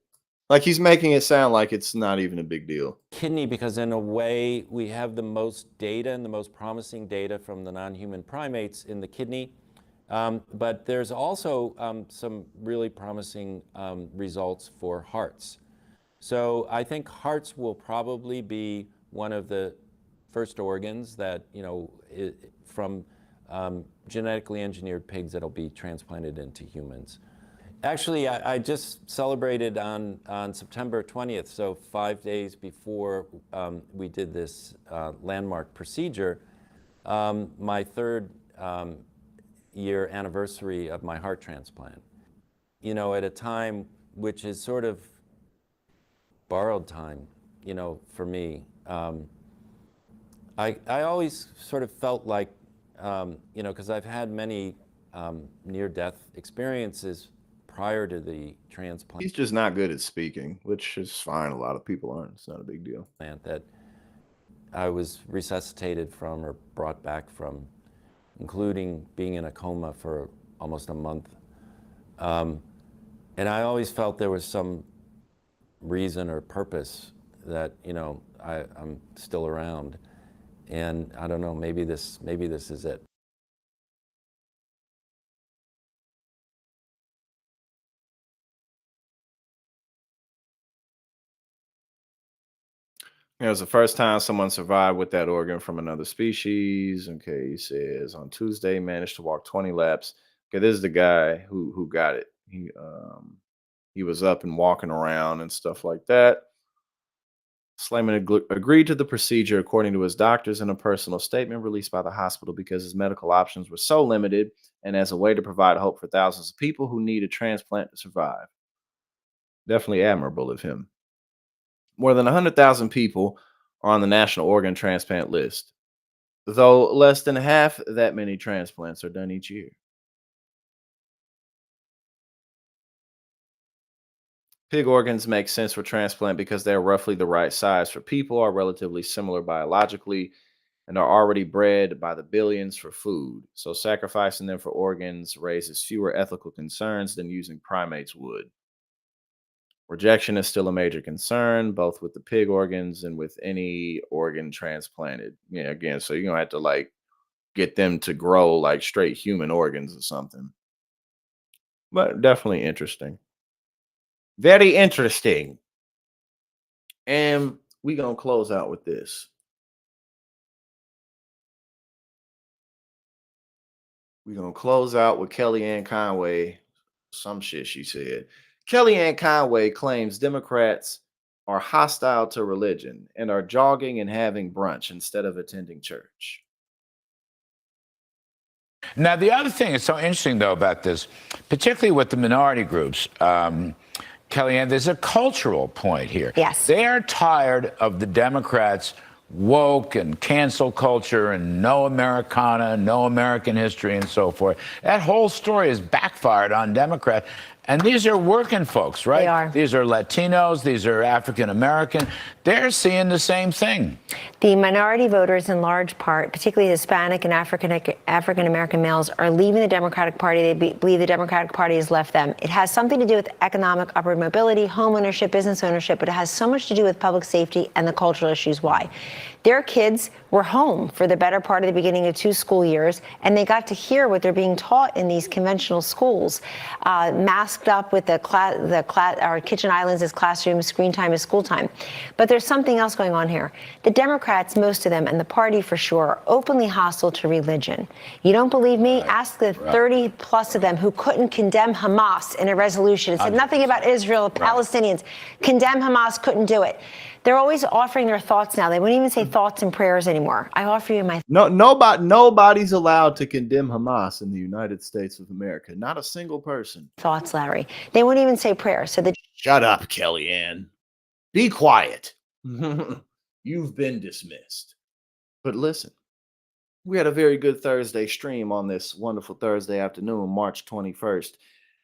Like, he's making it sound like it's not even a big deal. Kidney, because in a way we have the most data and the most promising data from the non-human primates in the kidney. But there's also some really promising results for hearts. So I think hearts will probably be one of the first organs that, from genetically engineered pigs that'll be transplanted into humans. Actually, I just celebrated on September 20th, so 5 days before we did this landmark procedure, my third year anniversary of my heart transplant. At a time which is sort of borrowed time, for me. I always sort of felt like, because I've had many near-death experiences prior to the transplant. He's just not good at speaking, which is fine. A lot of people aren't. It's not a big deal. That I was resuscitated from or brought back from, including being in a coma for almost a month. And I always felt there was some reason or purpose that, I'm still around. And I don't know, maybe this is it. It was the first time someone survived with that organ from another species. Okay, he says on Tuesday managed to walk 20 laps. Okay, this is the guy who got it. He was up and walking around and stuff like that. Slayman agreed to the procedure according to his doctors in a personal statement released by the hospital because his medical options were so limited and as a way to provide hope for thousands of people who need a transplant to survive. Definitely admirable of him. More than 100,000 people are on the national organ transplant list, though less than half that many transplants are done each year. Pig organs make sense for transplant because they're roughly the right size for people, are relatively similar biologically, and are already bred by the billions for food. So sacrificing them for organs raises fewer ethical concerns than using primates would. Rejection is still a major concern, both with the pig organs and with any organ transplanted. Yeah, again, so you're going to have to like get them to grow like straight human organs or something. But definitely interesting. Very interesting. And we gonna close out with this. We're gonna close out with Kellyanne Conway. Some shit she said. Kellyanne Conway claims Democrats are hostile to religion and are jogging and having brunch instead of attending church. Now, the other thing that's so interesting, though, about this, particularly with the minority groups, Kellyanne, there's a cultural point here. Yes. They are tired of the Democrats' woke and cancel culture and no Americana, no American history, and so forth. That whole story has backfired on Democrats. And these are working folks, right? They are. These are Latinos. These are African American. They're seeing the same thing. The minority voters, in large part, particularly Hispanic and African American males, are leaving the Democratic Party. They believe the Democratic Party has left them. It has something to do with economic upward mobility, home ownership, business ownership, but it has so much to do with public safety and the cultural issues. Why? Their kids were home for the better part of the beginning of 2 school years, and they got to hear what they're being taught in these conventional schools, masked up with our kitchen islands as classrooms, screen time as school time. But there's something else going on here. The Democrats, most of them, and the party for sure, are openly hostile to religion. You don't believe me? Ask the 30 plus of them who couldn't condemn Hamas in a resolution. It said nothing about Israel, Palestinians. Condemn Hamas, couldn't do it. They're always offering their thoughts now. They wouldn't even say thoughts and prayers anymore. I offer you my Nobody's allowed to condemn Hamas in the United States of America. Not a single person. thoughts, Larry. They wouldn't even say prayers. So Shut up, Kellyanne. Be quiet. You've been dismissed. But listen, we had a very good Thursday stream on this wonderful Thursday afternoon, March 21st.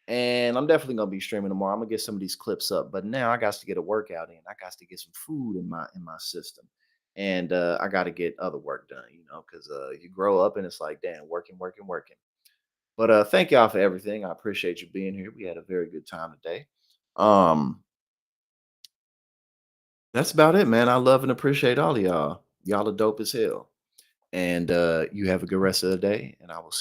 And I'm definitely gonna be streaming tomorrow. I'm gonna get some of these clips up, but now I got to get a workout in. I got to get some food in my system, and I got to get other work done. Because you grow up and it's like, damn, working. But thank y'all for everything. I appreciate you being here. We had a very good time today. That's about it, man. I love and appreciate all of y'all. Y'all are dope as hell, and you have a good rest of the day. And I will see you.